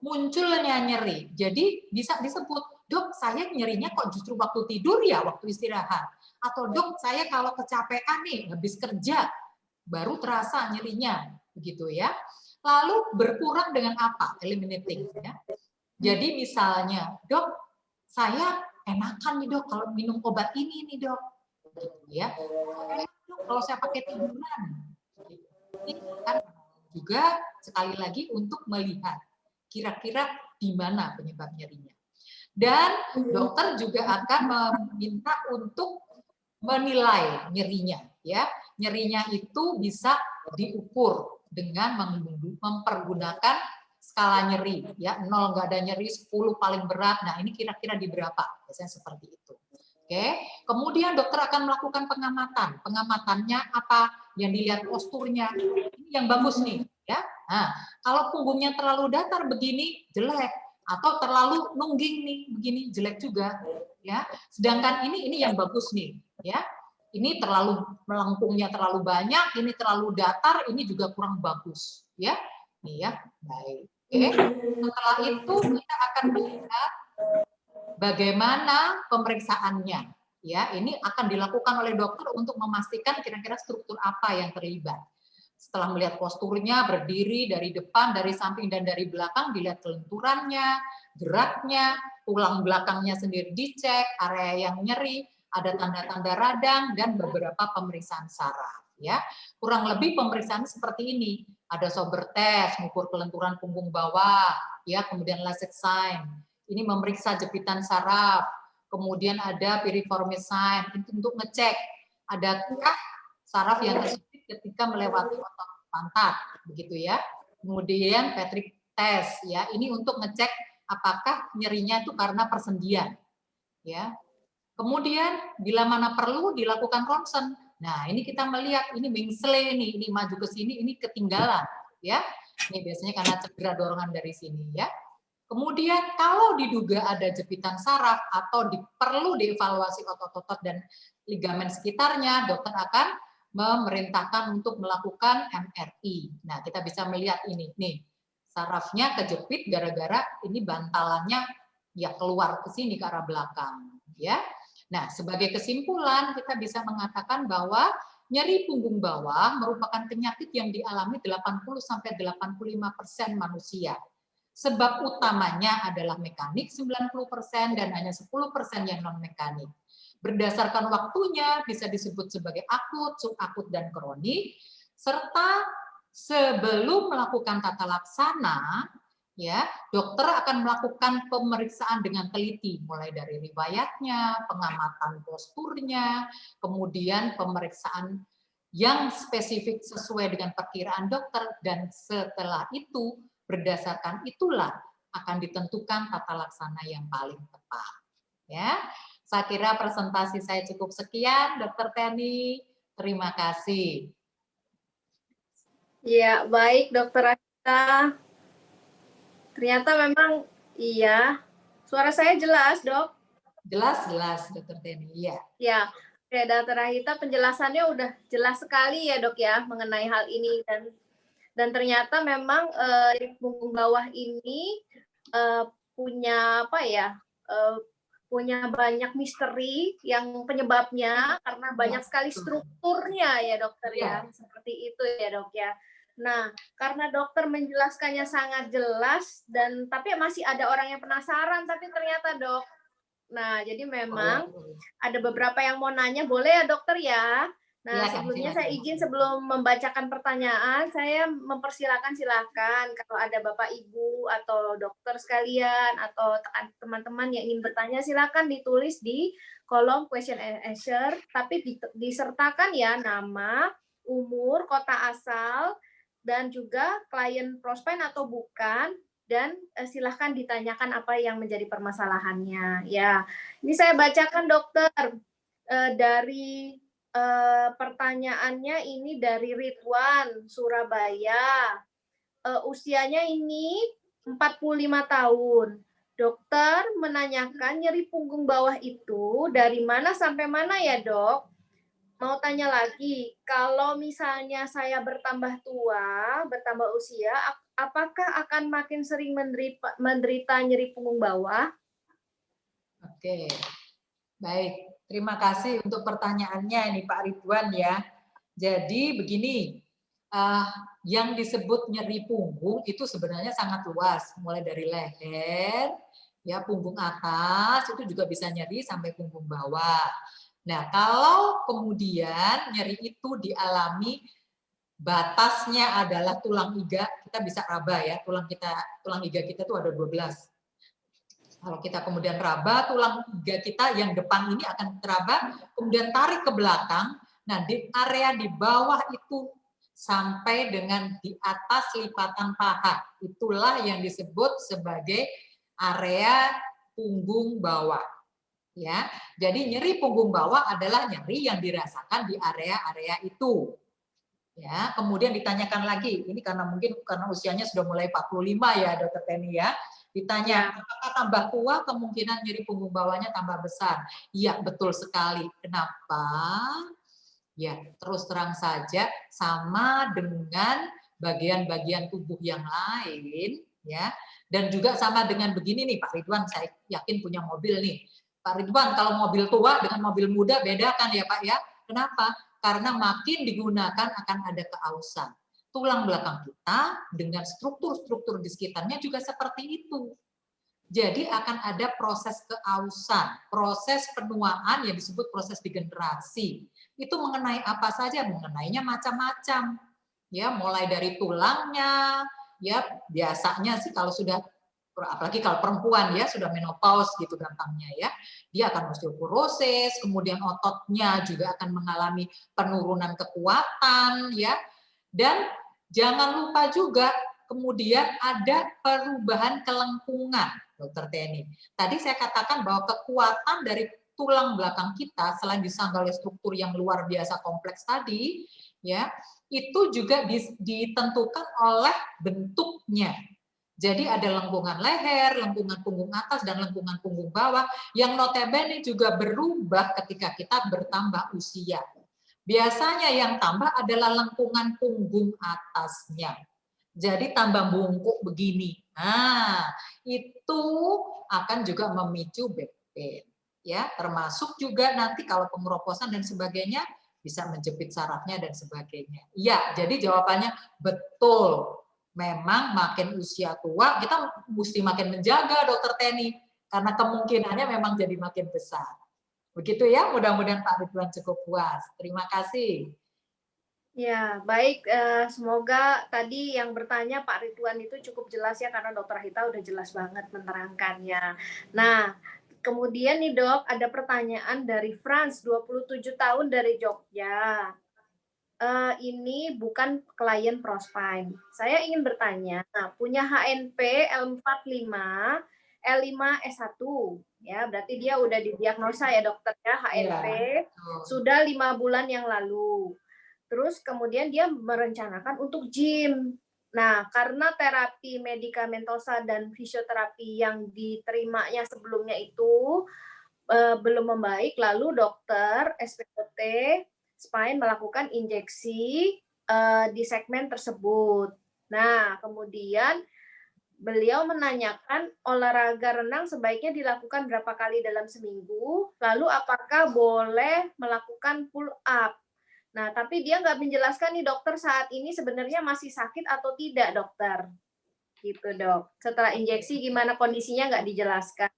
munculnya nyeri, jadi bisa disebut Dok, saya nyerinya kok justru waktu tidur ya, waktu istirahat. Atau Dok, saya kalau kecapean nih habis kerja baru terasa nyerinya, begitu ya. Lalu berkurang dengan apa? Eliminating. Ya. Jadi misalnya, Dok, saya enakan nih Dok kalau minum obat ini nih Dok, gitu ya. Enak Dok kalau saya pakai tiduran. Ini kan juga sekali lagi untuk melihat kira-kira di mana penyebab nyerinya. Dan dokter juga akan meminta untuk menilai nyerinya, ya. Nyerinya itu bisa diukur dengan mempergunakan skala nyeri, ya. 0 nggak ada nyeri, 10 paling berat. Nah, ini kira-kira di berapa? Biasanya seperti itu. Oke. Kemudian dokter akan melakukan pengamatan. Pengamatannya apa? Yang dilihat posturnya. Ini yang bagus nih, ya. Nah, kalau punggungnya terlalu datar begini jelek, atau terlalu nungging nih begini jelek juga, ya. Sedangkan ini yang bagus nih, ya. Ini terlalu melengkungnya terlalu banyak, ini terlalu datar, ini juga kurang bagus, ya. Nih ya, baik. Oke. Setelah itu kita akan melihat bagaimana pemeriksaannya, ya. Ini akan dilakukan oleh dokter untuk memastikan kira-kira struktur apa yang terlibat. Setelah melihat posturnya, berdiri dari depan, dari samping, dan dari belakang, dilihat kelenturannya, geraknya, tulang belakangnya sendiri dicek, area yang nyeri, ada tanda-tanda radang, dan beberapa pemeriksaan saraf. Ya, kurang lebih pemeriksaan seperti ini. Ada sober test, mengukur kelenturan punggung bawah, ya, kemudian Lasek sign. Ini memeriksa jepitan saraf. Kemudian ada piriformis sign, itu untuk ngecek adakah saraf yang tersebut ketika melewati otot pantat, begitu ya. Kemudian Patrick test, ya, ini untuk ngecek apakah nyerinya itu karena persendian, ya. Kemudian bila mana perlu dilakukan ronsen. Nah, ini kita melihat ini mengsle nih, ini maju ke sini, ini ketinggalan, ya. Ini biasanya karena cedera dorongan dari sini, ya. Kemudian kalau diduga ada jepitan saraf atau perlu dievaluasi otot-otot dan ligamen sekitarnya, dokter akan memerintahkan untuk melakukan MRI. Nah, kita bisa melihat ini, nih, sarafnya kejepit gara-gara ini bantalannya ya keluar ke sini ke arah belakang, ya. Nah, sebagai kesimpulan kita bisa mengatakan bahwa nyeri punggung bawah merupakan penyakit yang dialami 80-85% manusia. Sebab utamanya adalah mekanik 90% dan hanya 10% yang non-mekanik. Berdasarkan waktunya bisa disebut sebagai akut, subakut, dan kronik, serta sebelum melakukan tata laksana, ya, dokter akan melakukan pemeriksaan dengan teliti, mulai dari riwayatnya, pengamatan posturnya, kemudian pemeriksaan yang spesifik sesuai dengan perkiraan dokter, dan setelah itu berdasarkan itulah akan ditentukan tata laksana yang paling tepat. Ya, saya kira presentasi saya cukup sekian, Dr. Teni. Terima kasih. Ya, baik Dokter Rita. Ternyata memang iya. Suara saya jelas, Dok? Jelas, Dr. Teni. Iya. Ya, oke, Dokter Rita penjelasannya udah jelas sekali ya, Dok ya, mengenai hal ini, dan ternyata memang punggung bawah ini punya apa ya? Punya banyak misteri yang penyebabnya karena banyak sekali strukturnya ya dokter ya, seperti itu ya dok ya. Nah, karena dokter menjelaskannya sangat jelas dan tapi masih ada orang yang penasaran tapi ternyata dok. Nah, jadi memang ada beberapa yang mau nanya, boleh ya dokter ya? Nah, sebelumnya saya izin sebelum membacakan pertanyaan, saya mempersilakan silakan kalau ada Bapak Ibu atau dokter sekalian atau teman-teman yang ingin bertanya silakan ditulis di kolom question and answer, tapi disertakan ya nama, umur, kota asal, dan juga klien prospek atau bukan, dan silahkan ditanyakan apa yang menjadi permasalahannya. Ya, ini saya bacakan dokter dari pertanyaannya ini dari Ridwan, Surabaya. Usianya ini 45 tahun. Dokter menanyakan nyeri punggung bawah itu dari mana sampai mana ya dok? Mau tanya lagi, kalau misalnya saya bertambah tua, bertambah usia, apakah akan makin sering menderita nyeri punggung bawah? Oke, baik. Terima kasih untuk pertanyaannya ini Pak Ridwan ya. Jadi begini, yang disebut nyeri punggung itu sebenarnya sangat luas, mulai dari leher, ya punggung atas itu juga bisa nyeri sampai punggung bawah. Nah, kalau kemudian nyeri itu dialami batasnya adalah tulang iga, kita bisa raba ya, tulang iga kita itu ada 12. Kalau kita kemudian raba, tulang iga kita yang depan ini akan teraba, kemudian tarik ke belakang. Nah, di area di bawah itu sampai dengan di atas lipatan paha. Itulah yang disebut sebagai area punggung bawah. Ya, jadi nyeri punggung bawah adalah nyeri yang dirasakan di area-area itu. Ya, kemudian ditanyakan lagi, ini karena mungkin karena usianya sudah mulai 45 ya, Dokter Teni ya. Ditanya, apakah tambah tua kemungkinan nyeri punggung bawahnya tambah besar? Iya, betul sekali. Kenapa? Ya, terus terang saja sama dengan bagian-bagian tubuh yang lain, ya. Dan juga sama dengan begini nih, Pak Ridwan, saya yakin punya mobil nih. Pak Ridwan, kalau mobil tua dengan mobil muda beda kan ya, Pak ya? Kenapa? Karena makin digunakan akan ada keausan. Tulang belakang kita dengan struktur-struktur di sekitarnya juga seperti itu. Jadi akan ada proses keausan, proses penuaan yang disebut proses degenerasi. Itu mengenai apa saja? Mengenainya macam-macam. Ya, mulai dari tulangnya, ya biasanya sih kalau sudah apalagi kalau perempuan ya sudah menopause gitu gampangnya ya. Dia akan osteoporosis, kemudian ototnya juga akan mengalami penurunan kekuatan ya. Dan jangan lupa juga kemudian ada perubahan kelengkungan, Dokter Teni. Tadi saya katakan bahwa kekuatan dari tulang belakang kita selain disangga oleh struktur yang luar biasa kompleks tadi, ya, itu juga ditentukan oleh bentuknya. Jadi ada lengkungan leher, lengkungan punggung atas, dan lengkungan punggung bawah yang notabene juga berubah ketika kita bertambah usia. Biasanya yang tambah adalah lengkungan punggung atasnya. Jadi tambah bungkuk begini. Nah, itu akan juga memicu back pain. Ya, termasuk juga nanti kalau pengeroposan dan sebagainya bisa menjepit sarafnya dan sebagainya. Iya, jadi jawabannya betul. Memang makin usia tua, kita mesti makin menjaga Dokter Teni, karena kemungkinannya memang jadi makin besar. Begitu ya, mudah-mudahan Pak Ridwan cukup puas. Terima kasih. Ya, baik. Semoga tadi yang bertanya Pak Ridwan itu cukup jelas ya, karena Dokter Hita udah jelas banget menerangkannya. Nah, kemudian nih Dok, ada pertanyaan dari Frans, 27 tahun dari Jogja. Ini bukan klien Prospine. Saya ingin bertanya, punya HNP L45, L5 S1, ya berarti dia udah didiagnosa ya dokter ya HNP, sudah 5 bulan yang lalu. Terus kemudian dia merencanakan untuk gym. Nah, karena terapi medikamentosa dan fisioterapi yang diterimanya sebelumnya itu belum membaik, lalu dokter SPOT Spine melakukan injeksi di segmen tersebut. Nah, kemudian beliau menanyakan olahraga renang sebaiknya dilakukan berapa kali dalam seminggu, lalu apakah boleh melakukan pull up. Nah, tapi dia nggak menjelaskan nih dokter saat ini sebenarnya masih sakit atau tidak dokter. Gitu dok. Setelah injeksi gimana kondisinya nggak dijelaskan.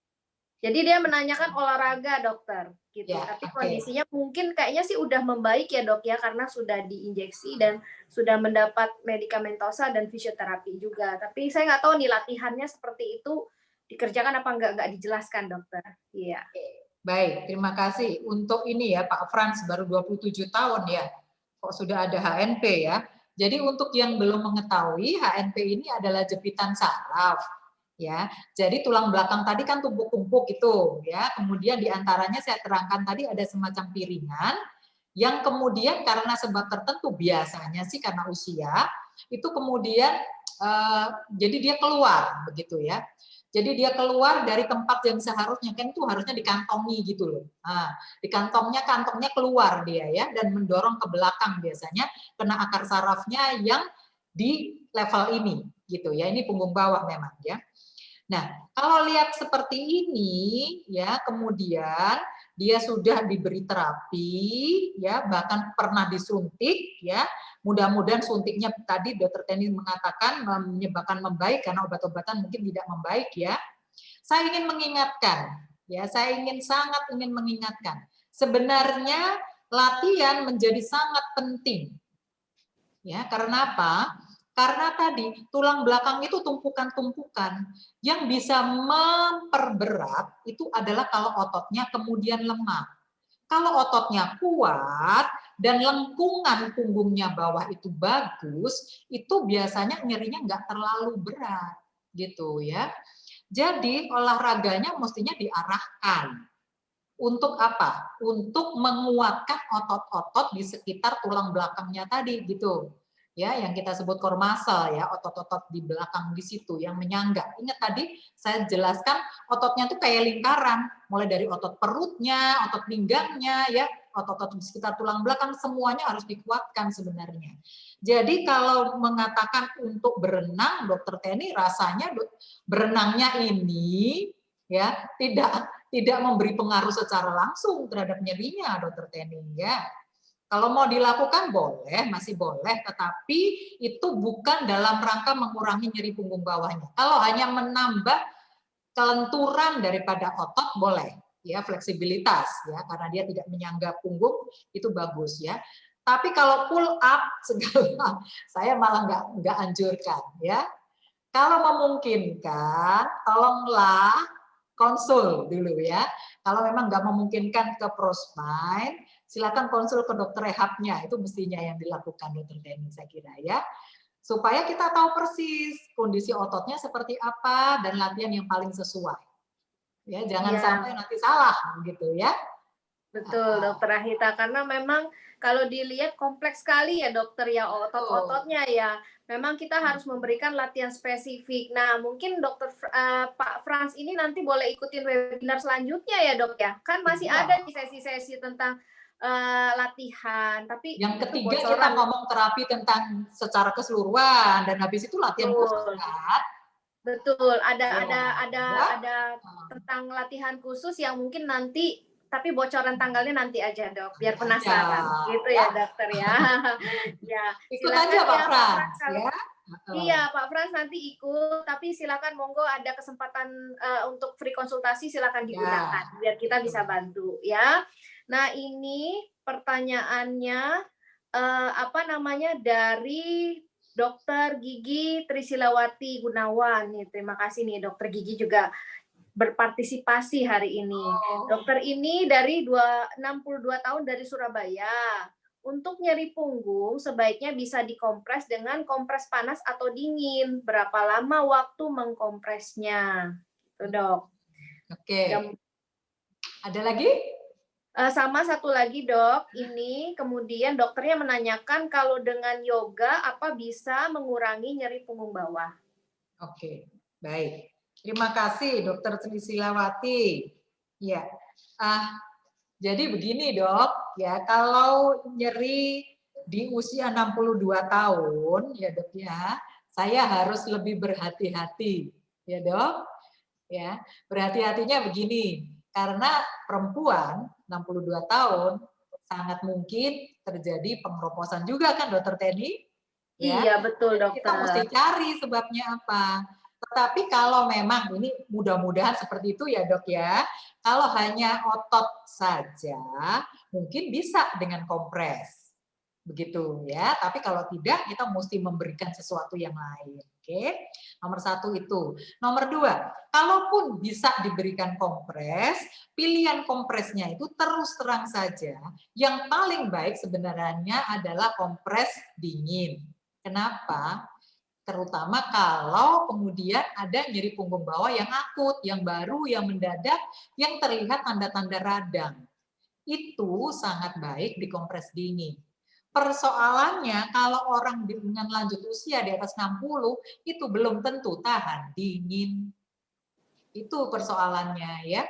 Jadi dia menanyakan olahraga dokter, gitu. Ya, tapi kondisinya mungkin kayaknya sih udah membaik ya dok ya, karena sudah diinjeksi dan sudah mendapat medikamentosa dan fisioterapi juga. Tapi saya nggak tahu nih latihannya seperti itu dikerjakan apa nggak dijelaskan dokter. Iya. Baik, terima kasih. Untuk ini ya Pak Frans baru 27 tahun ya, kok sudah ada HNP ya. Jadi untuk yang belum mengetahui, HNP ini adalah jepitan saraf. Ya, jadi tulang belakang tadi kan tumpuk-tumpuk itu, ya. Kemudian diantaranya saya terangkan tadi ada semacam piringan, yang kemudian karena sebab tertentu biasanya sih karena usia itu kemudian jadi dia keluar begitu ya. Jadi dia keluar dari tempat yang seharusnya kan itu harusnya dikantongi gitu loh. Nah, kantongnya keluar dia ya dan mendorong ke belakang biasanya kena akar sarafnya yang di level ini gitu ya. Ini punggung bawah memang ya. Nah, kalau lihat seperti ini ya, kemudian dia sudah diberi terapi ya, bahkan pernah disuntik ya. Mudah-mudahan suntiknya tadi Dokter Teni mengatakan menyebabkan membaik karena obat-obatan mungkin tidak membaik ya. Saya ingin mengingatkan ya, sangat ingin mengingatkan. Sebenarnya latihan menjadi sangat penting. Ya, karena apa? Karena tadi tulang belakang itu tumpukan-tumpukan yang bisa memperberat itu adalah kalau ototnya kemudian lemah. Kalau ototnya kuat dan lengkungan punggungnya bawah itu bagus, itu biasanya nyerinya nggak terlalu berat, gitu ya. Jadi olahraganya mestinya diarahkan. Untuk apa? Untuk menguatkan otot-otot di sekitar tulang belakangnya tadi, gitu. Ya, yang kita sebut core muscle ya, otot-otot di belakang di situ yang menyangga. Ingat tadi saya jelaskan ototnya itu kayak lingkaran, mulai dari otot perutnya, otot pinggangnya ya, otot-otot di sekitar tulang belakang semuanya harus dikuatkan sebenarnya. Jadi kalau mengatakan untuk berenang, Dokter Teni rasanya berenangnya ini ya tidak memberi pengaruh secara langsung terhadap nyerinya, Dokter Teni ya. Kalau mau dilakukan boleh, masih boleh, tetapi itu bukan dalam rangka mengurangi nyeri punggung bawahnya. Kalau hanya menambah kelenturan daripada otot boleh, ya fleksibilitas ya, karena dia tidak menyangga punggung itu bagus ya. Tapi kalau pull up segala, saya malah nggak anjurkan ya. Kalau memungkinkan, tolonglah konsul dulu ya. Kalau memang nggak memungkinkan ke Prospine, silakan konsul ke dokter rehabnya, itu mestinya yang dilakukan Dokter Teni saya kira ya. Supaya kita tahu persis kondisi ototnya seperti apa dan latihan yang paling sesuai. Ya, jangan sampai nanti salah gitu ya. Betul, Dokter Rahita, karena memang kalau dilihat kompleks sekali ya dokter ya otot-ototnya ya. Memang kita harus memberikan latihan spesifik. Nah, mungkin Dokter Pak Frans ini nanti boleh ikutin webinar selanjutnya ya dok ya. Kan masih ada di sesi-sesi tentang latihan. Tapi yang ketiga kita ngomong terapi tentang secara keseluruhan dan habis itu latihan khusus kan. Betul, ada tentang latihan khusus yang mungkin nanti, tapi bocoran tanggalnya nanti aja dok, biar penasaran, gitu ya dokter ya. Ya, ikut aja Pak Frans ya. Iya, Pak Frans nanti ikut, tapi silakan monggo ada kesempatan untuk free konsultasi silakan digunakan biar kita bisa bantu ya. Nah, ini pertanyaannya apa namanya dari Dokter Gigi Trisilawati Gunawan nih. Terima kasih nih Dokter Gigi juga berpartisipasi hari ini. Dokter ini dari 62 tahun dari Surabaya. Untuk nyeri punggung sebaiknya bisa dikompres dengan kompres panas atau dingin. Berapa lama waktu mengkompresnya? Itu, Dok. Oke. Ada lagi? Sama satu lagi, Dok. Ini kemudian dokternya menanyakan kalau dengan yoga apa bisa mengurangi nyeri punggung bawah. Oke, baik. Terima kasih Dokter Trisilawati. Ya, jadi begini Dok, ya kalau nyeri di usia 62 tahun, ya Dok ya, saya harus lebih berhati-hati, ya Dok. Ya, berhati-hatinya begini, karena perempuan 62 tahun sangat mungkin terjadi pengeroposan juga kan Dokter Teni? Ya. Iya, betul Dokter. Kita mesti cari sebabnya apa. Tetapi kalau memang ini mudah-mudahan seperti itu ya Dok ya, kalau hanya otot saja mungkin bisa dengan kompres. Begitu ya, tapi kalau tidak kita mesti memberikan sesuatu yang lain. Oke, nomor satu itu. Nomor dua, kalaupun bisa diberikan kompres, pilihan kompresnya itu terus terang saja, yang paling baik sebenarnya adalah kompres dingin. Kenapa? Terutama kalau kemudian ada nyeri punggung bawah yang akut, yang baru, yang mendadak, yang terlihat tanda-tanda radang. Itu sangat baik dikompres dingin. Persoalannya kalau orang dengan lanjut usia di atas 60 itu belum tentu tahan dingin. Itu persoalannya ya.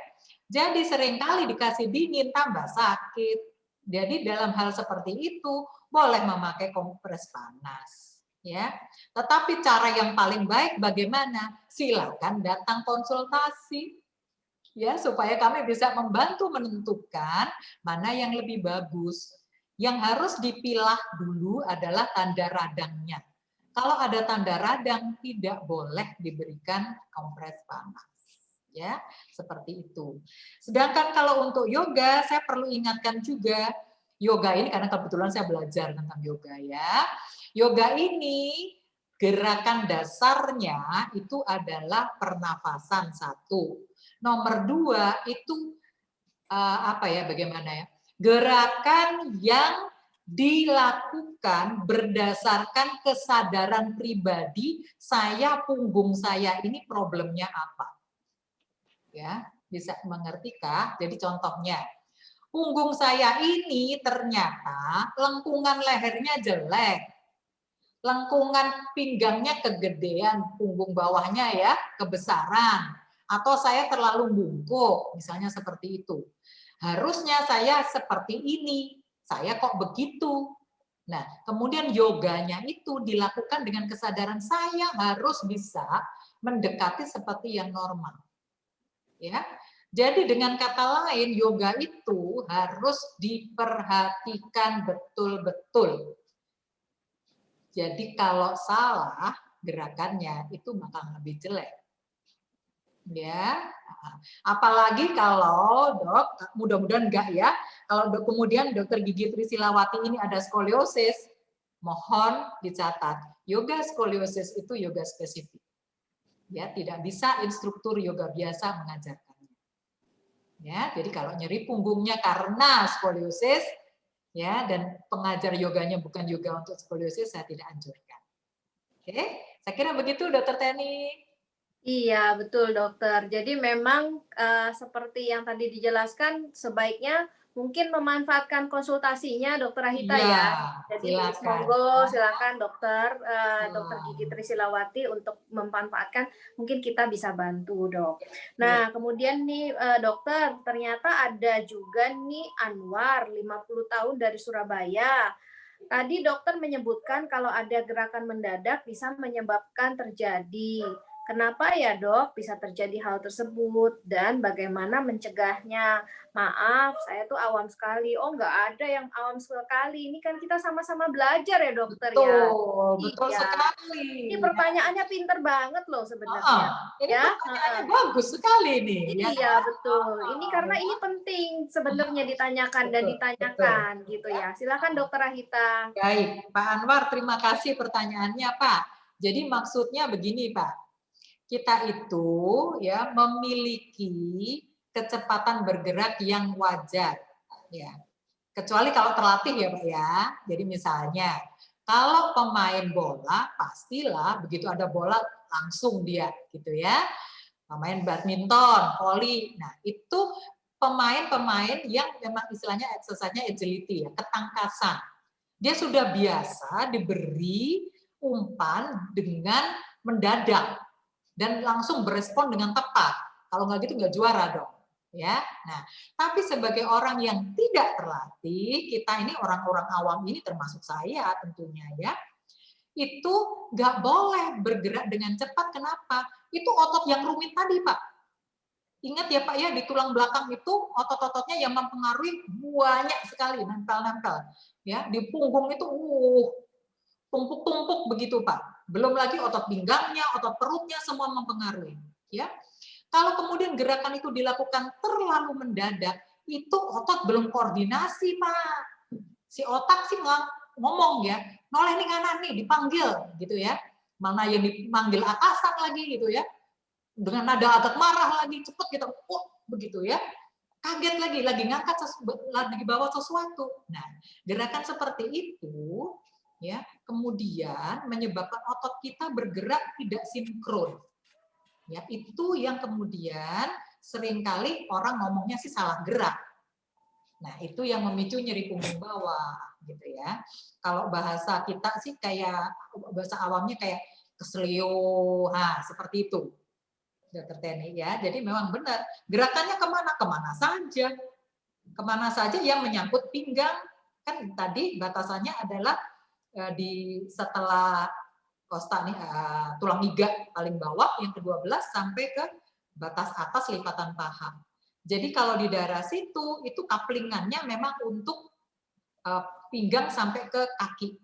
Jadi seringkali dikasih dingin tambah sakit. Jadi dalam hal seperti itu boleh memakai kompres panas. Ya, tetapi cara yang paling baik bagaimana? Silakan datang konsultasi, ya supaya kami bisa membantu menentukan mana yang lebih bagus. Yang harus dipilah dulu adalah tanda radangnya. Kalau ada tanda radang tidak boleh diberikan kompres panas. Ya, seperti itu. Sedangkan kalau untuk yoga, saya perlu ingatkan juga yoga ini karena kebetulan saya belajar tentang yoga ya. Yoga ini gerakan dasarnya itu adalah pernafasan satu. Nomor dua itu apa ya? Bagaimana ya? Gerakan yang dilakukan berdasarkan kesadaran pribadi. Saya punggung saya ini problemnya apa? Ya, bisa mengertikah? Jadi contohnya, punggung saya ini ternyata lengkungan lehernya jelek. Lengkungan pinggangnya kegedean, punggung bawahnya ya kebesaran, atau saya terlalu bungkuk, misalnya seperti itu. Harusnya saya seperti ini, saya kok begitu. Nah, kemudian yoganya itu dilakukan dengan kesadaran saya harus bisa mendekati seperti yang normal. Ya. Jadi dengan kata lain, yoga itu harus diperhatikan betul-betul. Jadi kalau salah gerakannya itu bakal lebih jelek. Ya. Apalagi kalau Dok, mudah-mudahan enggak ya. Kalau kemudian Dokter Gigi Trisilawati ini ada skoliosis, mohon dicatat. Yoga skoliosis itu yoga spesifik. Ya, tidak bisa instruktur yoga biasa mengajarkannya. Ya, jadi kalau nyeri punggungnya karena skoliosis, ya, dan pengajar yoganya bukan yoga untuk skoliosis, saya tidak anjurkan. Oke, saya kira begitu Dokter Teni. Iya, betul Dokter. Jadi memang seperti yang tadi dijelaskan, sebaiknya mungkin memanfaatkan konsultasinya Dokter Rahita ya. Jadi monggo silakan Dokter Gigi Trisilawati untuk memanfaatkan, mungkin kita bisa bantu Dok. Nah, kemudian nih Dokter, ternyata ada juga nih Anwar, 50 tahun dari Surabaya. Tadi dokter menyebutkan kalau ada gerakan mendadak bisa menyebabkan terjadi Kenapa ya dok bisa terjadi hal tersebut dan bagaimana mencegahnya? Maaf, saya tuh awam sekali. Oh, nggak ada yang awam sekali. Ini kan kita sama-sama belajar ya dokter ya. Betul Iya. Ini sekali. pertanyaannya pinter banget loh Heeh, sebenarnya. ini Ya, pertanyaannya bagus sekali nih, ya iya kan? betul. Ini karena Ya. ini penting sebenarnya ditanyakan dan Betul, betul. ditanyakan gitu ya. Silakan dokter Rahita. Baik, Pak Anwar, terima kasih pertanyaannya, Pak. Jadi maksudnya begini, Pak. Kita itu ya memiliki kecepatan bergerak yang wajar, ya. Kecuali kalau terlatih ya, Pak ya. Jadi misalnya, kalau pemain bola pastilah begitu ada bola langsung dia gitu ya. Pemain badminton, voli. Nah, itu pemain-pemain yang memang istilahnya exercise-nya agility ya, ketangkasan. Dia sudah biasa diberi umpan dengan mendadak dan langsung berespon dengan tepat. Kalau nggak gitu nggak juara dong. Ya, nah, tapi sebagai orang yang tidak terlatih, kita ini orang-orang awam ini termasuk saya tentunya ya, itu nggak boleh bergerak dengan cepat. Kenapa? Itu otot yang rumit tadi, Pak. Ingat ya Pak ya, di tulang belakang itu otot-ototnya yang mempengaruhi banyak sekali, nempel-nempel. Ya, di punggung itu tumpuk-tumpuk begitu Pak. Belum lagi otot pinggangnya, otot perutnya semua mempengaruhi. Ya, kalau kemudian gerakan itu dilakukan terlalu mendadak, itu otot belum koordinasi Pak. Si otak sih ngomong ya, noleh nih kanan nih, dipanggil gitu ya. Mana yang dipanggil atasan lagi gitu ya. Dengan nada agak marah lagi, cepet gitu, begitu ya. Kaget lagi ngangkat lagi bawa sesuatu. Nah, gerakan seperti itu ya kemudian menyebabkan otot kita bergerak tidak sinkron. Ya, itu yang kemudian seringkali orang ngomongnya sih salah gerak. Nah, itu yang memicu nyeri punggung bawah gitu ya. Kalau bahasa kita sih kayak bahasa awamnya kayak keselio, seperti itu. Dokter Teni ya. Jadi memang benar, gerakannya kemana saja. Kemana saja yang menyangkut pinggang, kan tadi batasannya adalah di setelah kosta nih, tulang iga paling bawah yang ke-12 sampai ke batas atas lipatan paha. Jadi kalau di daerah situ itu kaplingannya memang untuk pinggang sampai ke kaki.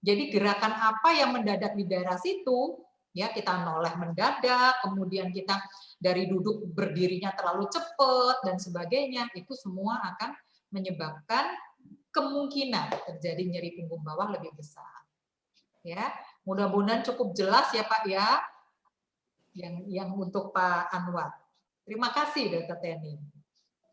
Jadi gerakan apa yang mendadak di daerah situ, ya kita noleh mendadak, kemudian kita dari duduk berdirinya terlalu cepat dan sebagainya, itu semua akan menyebabkan kemungkinan terjadi nyeri punggung bawah lebih besar. Ya, mudah-mudahan cukup jelas ya Pak ya, yang untuk Pak Anwar. Terima kasih Dokter Teni.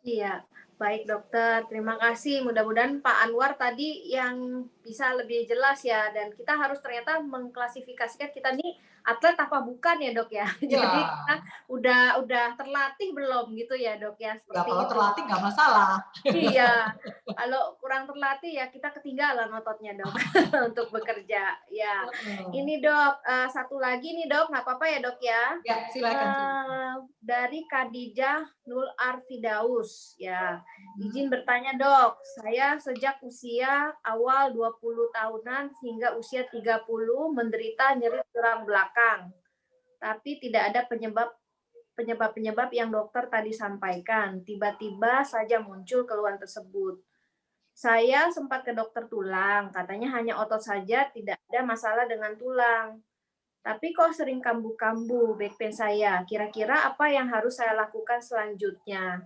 Iya, baik dokter. Terima kasih. Mudah-mudahan Pak Anwar tadi yang bisa lebih jelas ya. Dan kita harus ternyata mengklasifikasikan kita nih atlet apa bukan ya dok ya. Ya. Jadi kita udah terlatih belum gitu ya dok ya. Ya kalau terlatih nggak masalah. Iya, kalau kurang terlatih ya kita ketinggalan ototnya dok untuk bekerja. Ya, ini dok satu lagi nih dok, nggak apa-apa ya dok ya? Ya silakan. Dari Khadijah Nul Arfidaus ya, izin bertanya dok, saya sejak usia awal 20 tahunan hingga usia 30 menderita nyeri tulang belakang, tapi tidak ada penyebab yang dokter tadi sampaikan. Tiba-tiba saja muncul keluhan tersebut. Saya sempat ke dokter tulang, katanya hanya otot saja, tidak ada masalah dengan tulang. Tapi kok sering kambuh-kambuh back pain saya. Kira-kira apa yang harus saya lakukan selanjutnya?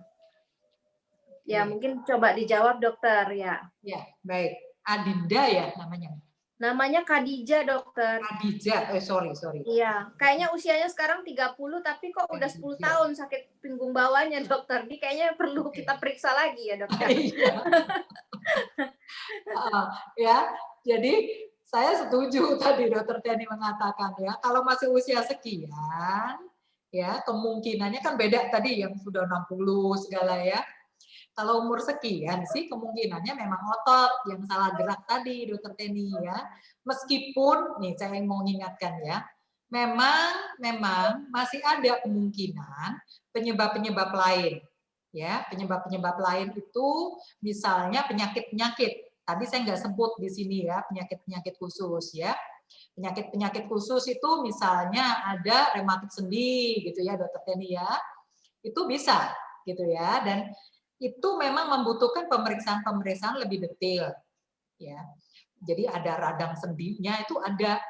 Ya, mungkin coba dijawab dokter ya. Ya, baik. Adinda ya namanya. Namanya Khadijah, dokter. Khadijah, sorry. Iya, kayaknya usianya sekarang 30, tapi kok udah 10 tahun sakit punggung bawahnya, dokter. Ini kayaknya perlu kita periksa lagi ya, dokter. Ya, jadi saya setuju tadi Dokter Teni mengatakan ya, kalau masih usia sekian, ya kemungkinannya kan beda tadi yang sudah 60 segala ya. Kalau umur sekian sih kemungkinannya memang otot yang salah gerak tadi Dokter Teni ya. Meskipun nih saya mau mengingatkan ya, memang masih ada kemungkinan penyebab-penyebab lain. Ya, penyebab-penyebab lain itu misalnya penyakit-penyakit. Tadi saya nggak sebut di sini ya, penyakit-penyakit khusus ya. Penyakit-penyakit khusus itu misalnya ada rematik sendi gitu ya Dokter Teni ya. Itu bisa gitu ya, dan itu memang membutuhkan pemeriksaan-pemeriksaan lebih detail ya. Jadi ada radang sendinya itu ada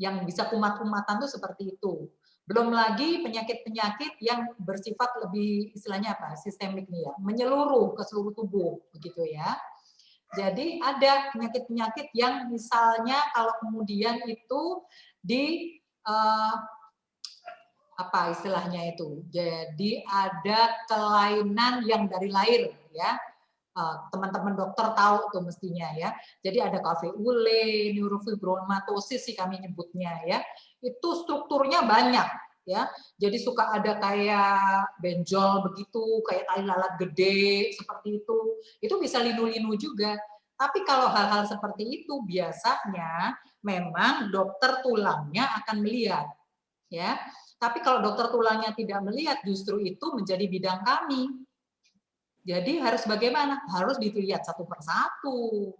yang bisa kumat-kumatan tuh seperti itu. Belum lagi penyakit-penyakit yang bersifat lebih istilahnya apa? Sistemik nih ya, menyeluruh ke seluruh tubuh begitu ya. Jadi ada penyakit-penyakit yang misalnya kalau kemudian itu di apa istilahnya itu. Jadi ada kelainan yang dari lahir ya. Teman-teman dokter tahu tuh mestinya ya. Jadi ada KV-ULE, neurofibromatosis sih kami nyebutnya ya. Itu strukturnya banyak ya. Jadi suka ada kayak benjol begitu, kayak tali lalat gede seperti itu. Itu bisa linu-linu juga. Tapi kalau hal-hal seperti itu biasanya memang dokter tulangnya akan melihat ya. Tapi kalau dokter tulangnya tidak melihat, justru itu menjadi bidang kami. Jadi harus bagaimana? Harus dilihat satu persatu.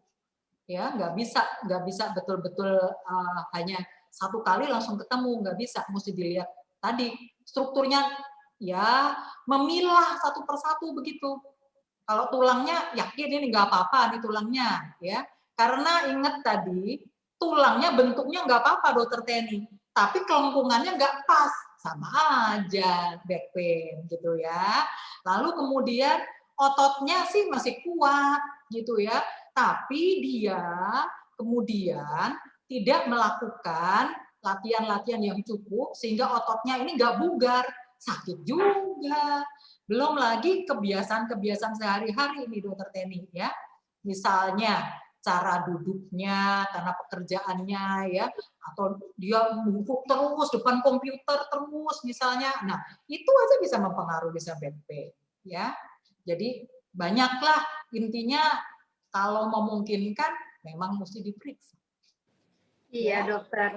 Ya, nggak bisa betul-betul hanya satu kali langsung ketemu, nggak bisa. Mesti dilihat tadi strukturnya, ya memilah satu persatu begitu. Kalau tulangnya yakin ini nggak apa-apa nih tulangnya, ya. Karena ingat tadi tulangnya bentuknya nggak apa-apa Dokter Teni, tapi kelengkungannya nggak pas, sama aja back pain gitu ya. Lalu kemudian ototnya sih masih kuat gitu ya, tapi dia kemudian tidak melakukan latihan-latihan yang cukup sehingga ototnya ini nggak bugar, sakit juga. Belum lagi kebiasaan-kebiasaan sehari-hari ini Dokter Teni ya. Misalnya cara duduknya karena pekerjaannya ya, atau dia bungkuk terus depan komputer terus misalnya. Nah, itu aja bisa mempengaruhi bisa back pain ya. Jadi banyaklah intinya kalau memungkinkan memang mesti diperiksa. Iya Ya. dokter.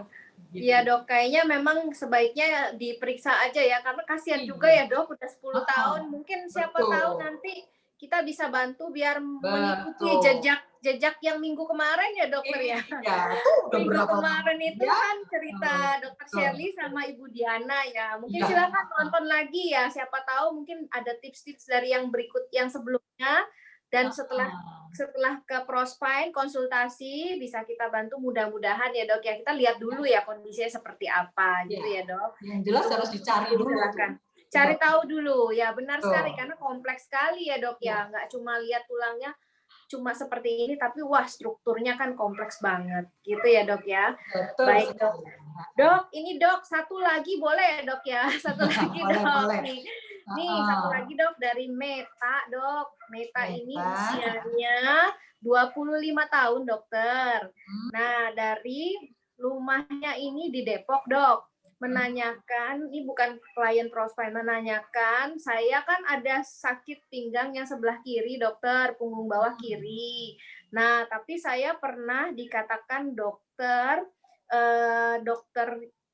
Gitu. Iya dok, kayaknya memang sebaiknya diperiksa aja ya, karena kasihan juga ya dok, udah 10 tahun, mungkin siapa tahu nanti kita bisa bantu biar mengikuti jejak yang minggu kemarin ya dokter ya. Iya, itu udah Minggu berapa kemarin itu ya? kan cerita dokter Shirley sama Ibu Diana ya, mungkin silakan nonton lagi ya, siapa tahu mungkin ada tips-tips dari yang berikut yang sebelumnya. Dan setelah ke Prospine konsultasi bisa kita bantu, mudah-mudahan ya dok ya, kita lihat dulu ya kondisinya seperti apa gitu ya dok. Yang jelas harus dicari dulu. Silakan. Cari tahu dulu ya, benar sekali karena kompleks sekali ya dok ya, nggak cuma lihat tulangnya cuma seperti ini, tapi wah strukturnya kan kompleks banget gitu ya dok ya. Betul. Baik dok. Dok, ini dok satu lagi boleh ya dok ya, satu lagi dok boleh. Nih satu lagi dok dari Meta dok. Meta ini usianya 25 tahun dokter. Nah dari rumahnya ini di Depok dok. Menanyakan, ini bukan klien Prospine, menanyakan, saya kan ada sakit pinggang yang sebelah kiri dokter, punggung bawah kiri. Nah tapi saya pernah dikatakan dokter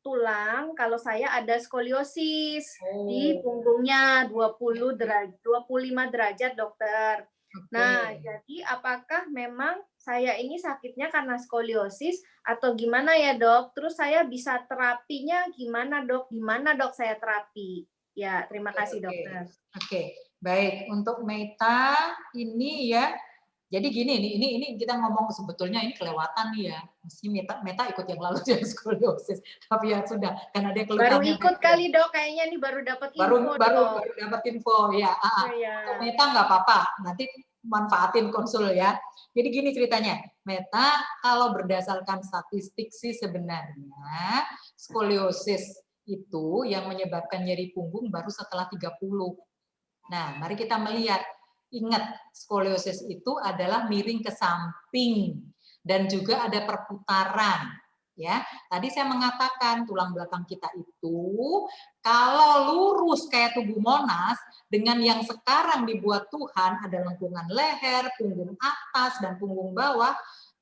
tulang kalau saya ada skoliosis di punggungnya 25 derajat dokter. Nah, jadi apakah memang saya ini sakitnya karena skoliosis atau gimana ya dok? Terus saya bisa terapinya gimana dok? Gimana dok saya terapi? Ya, terima kasih dokter. Oke, baik. Untuk Meta ini ya, jadi gini nih, ini kita ngomong sebetulnya ini kelewatan nih ya. Mesti Meta ikut yang lalu jadi skoliosis. Tapi ya sudah, karena dia keluhannya. Baru ikut kali dok, kayaknya nih baru dapat info. Baru dapat info ya. Untuk Meta nggak apa-apa, nanti manfaatin konsul ya. Jadi gini ceritanya, Meta kalau berdasarkan statistik sih sebenarnya skoliosis itu yang menyebabkan nyeri punggung baru setelah 30. Nah, mari kita melihat. Ingat, skoliosis itu adalah miring ke samping dan juga ada perputaran. Ya, tadi saya mengatakan tulang belakang kita itu kalau lurus kayak tubuh Monas dengan yang sekarang dibuat Tuhan ada lengkungan leher, punggung atas dan punggung bawah,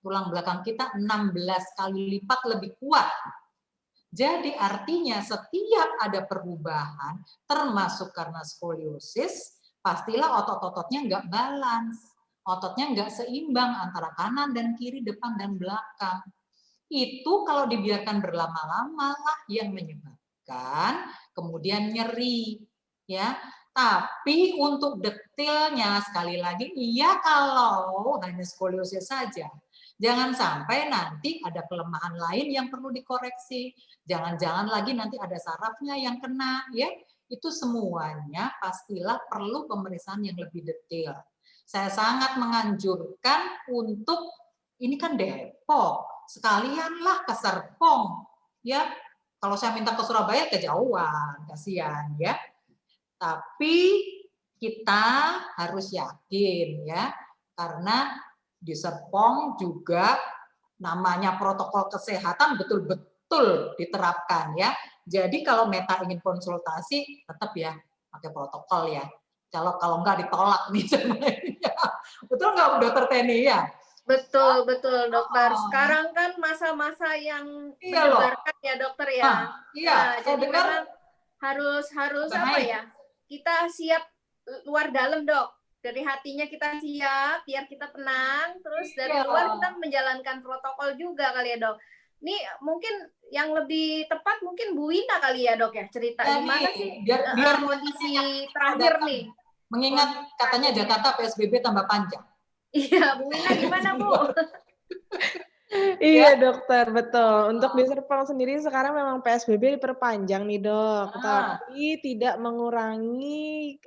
tulang belakang kita 16 kali lipat lebih kuat. Jadi artinya setiap ada perubahan termasuk karena skoliosis, pastilah otot-ototnya nggak balance, ototnya nggak seimbang antara kanan dan kiri, depan dan belakang. Itu kalau dibiarkan berlama-lama lah yang menyebabkan kemudian nyeri, ya. Tapi untuk detailnya sekali lagi, iya kalau hanya skoliosis saja. Jangan sampai nanti ada kelemahan lain yang perlu dikoreksi. Jangan-jangan lagi nanti ada sarafnya yang kena, ya. Itu semuanya pastilah perlu pemeriksaan yang lebih detail. Saya sangat menganjurkan untuk, ini kan Depok, sekalianlah ke Serpong, ya. Kalau saya minta ke Surabaya kejauhan, kasihan, ya. Tapi kita harus yakin, ya, karena di Serpong juga namanya protokol kesehatan betul-betul diterapkan, ya. Jadi kalau Meta ingin konsultasi, tetap ya pakai protokol, ya. Kalau nggak ditolak nih sebenarnya. Betul nggak, Dokter Teni, ya? Betul, betul, dokter. Oh, Sekarang kan masa-masa yang iya loh. mendebarkan ya, dokter ya. Iya, Nah, saya jadi dengar memang harus udah apa naik. ya? Kita siap luar dalam, Dok. Dari hatinya kita siap, biar kita tenang. Terus dari Iya. luar kita menjalankan protokol juga kali ya, Dok. Ini mungkin yang lebih tepat mungkin Bu Wina kali ya, Dok ya. Cerita Ya, gimana nih, sih biar kondisi terakhir nih. mengingat katanya Jakarta PSBB tambah panjang. Iya, Bu Wina gimana, Bu? Iya dokter, betul. Untuk di Serpong sendiri sekarang memang PSBB diperpanjang nih dok, tapi tidak mengurangi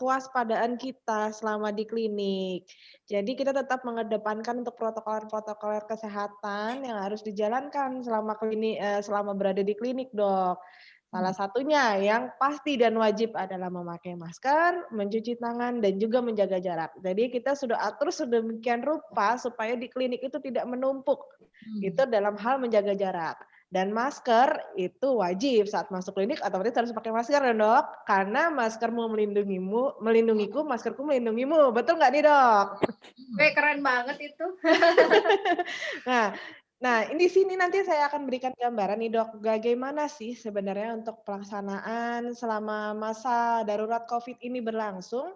kewaspadaan kita selama di klinik. Jadi kita tetap mengedepankan untuk protokol-protokol kesehatan yang harus dijalankan selama berada di klinik dok. Salah satunya yang pasti dan wajib adalah memakai masker, mencuci tangan, dan juga menjaga jarak. Jadi kita sudah atur sedemikian rupa supaya di klinik itu tidak menumpuk gitu dalam hal menjaga jarak. Dan masker itu wajib saat masuk klinik, otomatis harus pakai masker ya dok, karena maskermu melindungiku, maskerku melindungimu. Betul nggak nih dok? Keren banget itu. Nah, di sini nanti saya akan berikan gambaran nih dok, bagaimana sih sebenarnya untuk pelaksanaan selama masa darurat COVID ini berlangsung.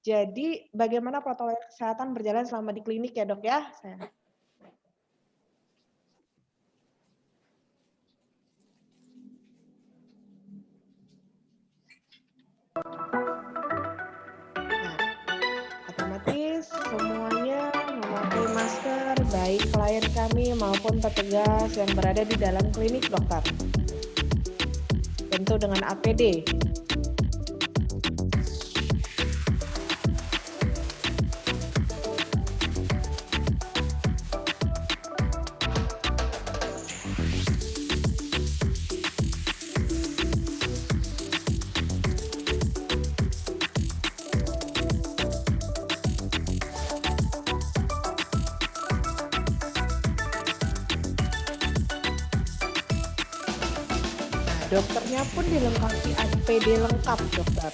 Jadi bagaimana protokol kesehatan berjalan selama di klinik ya dok ya. Nah, otomatis semuanya memakai masker, baik klien kami maupun petugas yang berada di dalam klinik dokter. Tentu dengan APD. Dokternya pun dilengkapi APD lengkap, dokter.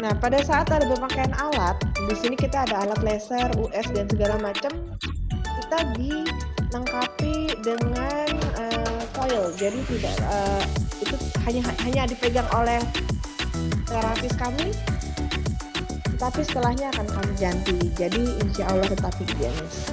Nah, pada saat ada pemakaian alat, di sini kita ada alat laser, US dan segala macam, kita dilengkapi dengan foil. Jadi tidak itu hanya dipegang oleh terapis kami, tetapi setelahnya akan kami ganti. Jadi insya Allah tetap higienis.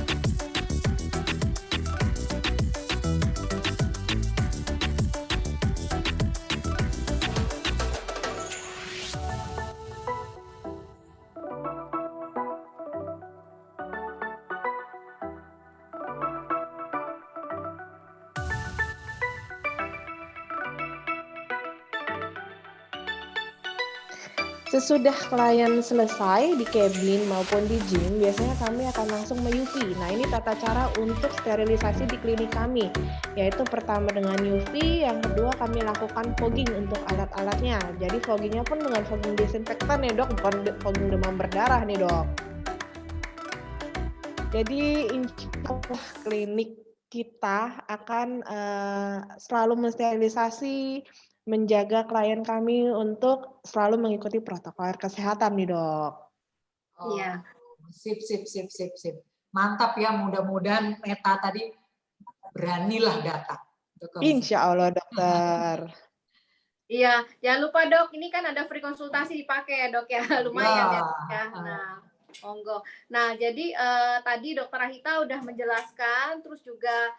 Sesudah klien selesai di cabin maupun di gym, biasanya kami akan langsung me-UV. Nah, ini tata cara untuk sterilisasi di klinik kami, yaitu pertama dengan UV, yang kedua kami lakukan fogging untuk alat-alatnya. Jadi foggingnya pun dengan fogging disinfektan ya dok, bukan fogging demam berdarah nih dok. Jadi insya Allah klinik kita akan selalu mensterilisasi, menjaga klien kami untuk selalu mengikuti protokol kesehatan nih dok. Oh, Iya. sip. Mantap ya, mudah-mudahan Meta tadi beranilah datang. Insya Allah dokter. Iya, jangan lupa dok, ini kan ada free konsultasi dipakai ya dok ya, lumayan ya dok ya. Nah, monggo. Nah, jadi tadi dokter Rahita udah menjelaskan, terus juga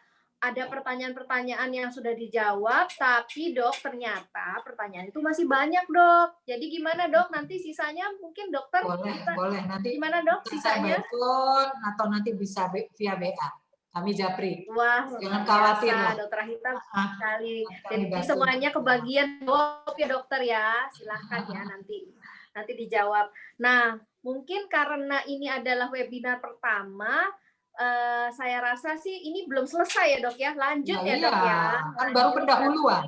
ada pertanyaan-pertanyaan yang sudah dijawab, tapi dok ternyata pertanyaan itu masih banyak dok. Jadi gimana dok? Nanti sisanya mungkin dokter boleh nanti gimana dok sisanya? Atau nanti bisa via BA. Kami japri. Wah, jangan khawatir lah. Dokter Rahita sekali. Jadi bantu. semuanya kebagian jawab ya dokter ya. Silahkan ya nanti dijawab. Nah, mungkin karena ini adalah webinar pertama, saya rasa sih ini belum selesai ya dok ya. Lanjut ya dok ya. Kan baru pendahuluan.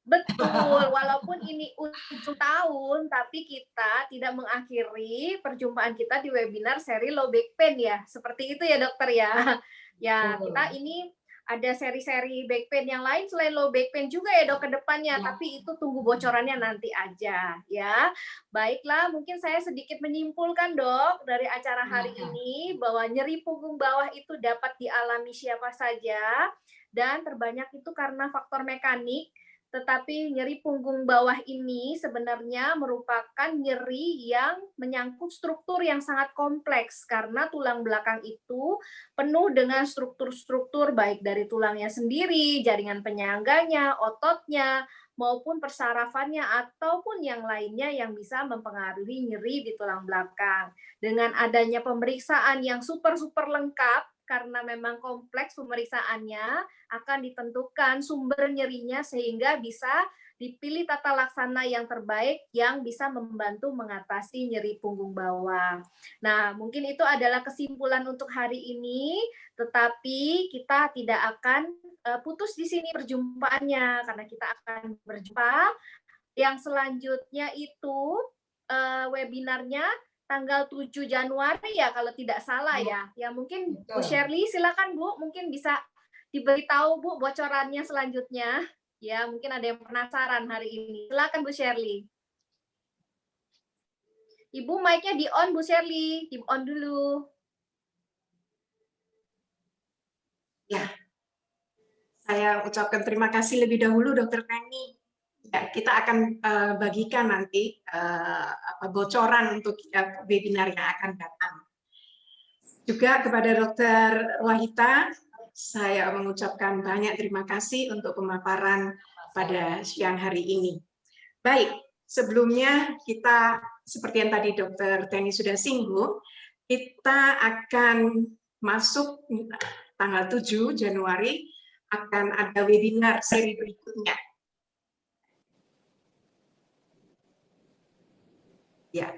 Betul, walaupun ini ujung tahun, tapi kita tidak mengakhiri perjumpaan kita di webinar seri low back pain ya. Seperti itu ya dokter ya. Ya, kita ini ada seri-seri back pain yang lain selain low back pain juga ya dok ke depannya, tapi itu tunggu bocorannya nanti aja ya. Baiklah, mungkin saya sedikit menyimpulkan dok dari acara hari ini bahwa nyeri punggung bawah itu dapat dialami siapa saja dan terbanyak itu karena faktor mekanik. Tetapi nyeri punggung bawah ini sebenarnya merupakan nyeri yang menyangkut struktur yang sangat kompleks karena tulang belakang itu penuh dengan struktur-struktur baik dari tulangnya sendiri, jaringan penyangganya, ototnya, maupun persarafannya ataupun yang lainnya yang bisa mempengaruhi nyeri di tulang belakang. Dengan adanya pemeriksaan yang super lengkap, karena memang kompleks pemeriksaannya, akan ditentukan sumber nyerinya sehingga bisa dipilih tata laksana yang terbaik yang bisa membantu mengatasi nyeri punggung bawah. Nah, mungkin itu adalah kesimpulan untuk hari ini, tetapi kita tidak akan putus di sini perjumpaannya karena kita akan berjumpa yang selanjutnya itu webinarnya tanggal 7 Januari ya kalau tidak salah ya. Ya mungkin Bu Shirley silakan Bu, mungkin bisa diberitahu Bu bocorannya selanjutnya. Ya, mungkin ada yang penasaran hari ini. Silakan Bu Shirley. Ibu mic-nya di on Bu Shirley, di on dulu. Ya. Saya ucapkan terima kasih lebih dahulu Dr. Teni. Ya, kita akan bagikan nanti bocoran untuk webinar yang akan datang. Juga kepada Dr. Wahita, saya mengucapkan banyak terima kasih untuk pemaparan pada siang hari ini. Baik, sebelumnya kita, seperti yang tadi Dr. Teni sudah singgung, kita akan masuk tanggal 7 Januari, akan ada webinar seri berikutnya. Ya,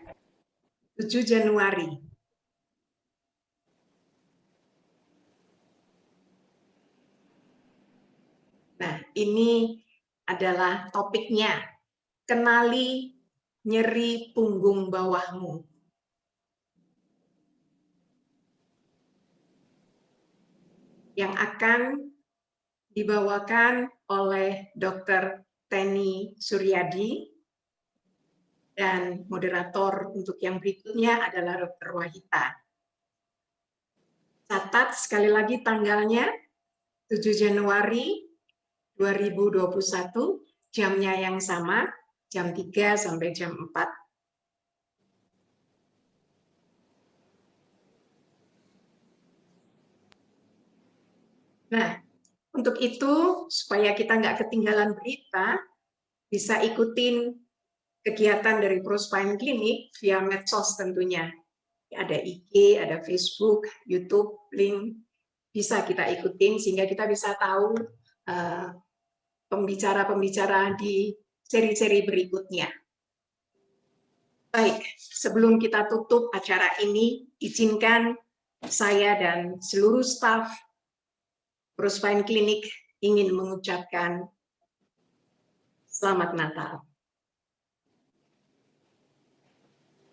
7 Januari. Nah, ini adalah topiknya. Kenali nyeri punggung bawahmu. Yang akan dibawakan oleh Dr. Teni Suryadi. Dan moderator untuk yang berikutnya adalah Dr. Wahita. Catat sekali lagi tanggalnya, 7 Januari 2021, jamnya yang sama, jam 3 sampai jam 4. Nah, untuk itu, supaya kita nggak ketinggalan berita, bisa ikutin kegiatan dari Prospine Clinic via medsos tentunya. Ada IG, ada Facebook, YouTube, link, bisa kita ikutin sehingga kita bisa tahu pembicara-pembicara di seri-seri berikutnya. Baik, sebelum kita tutup acara ini, izinkan saya dan seluruh staf Rosevein Klinik ingin mengucapkan Selamat Natal.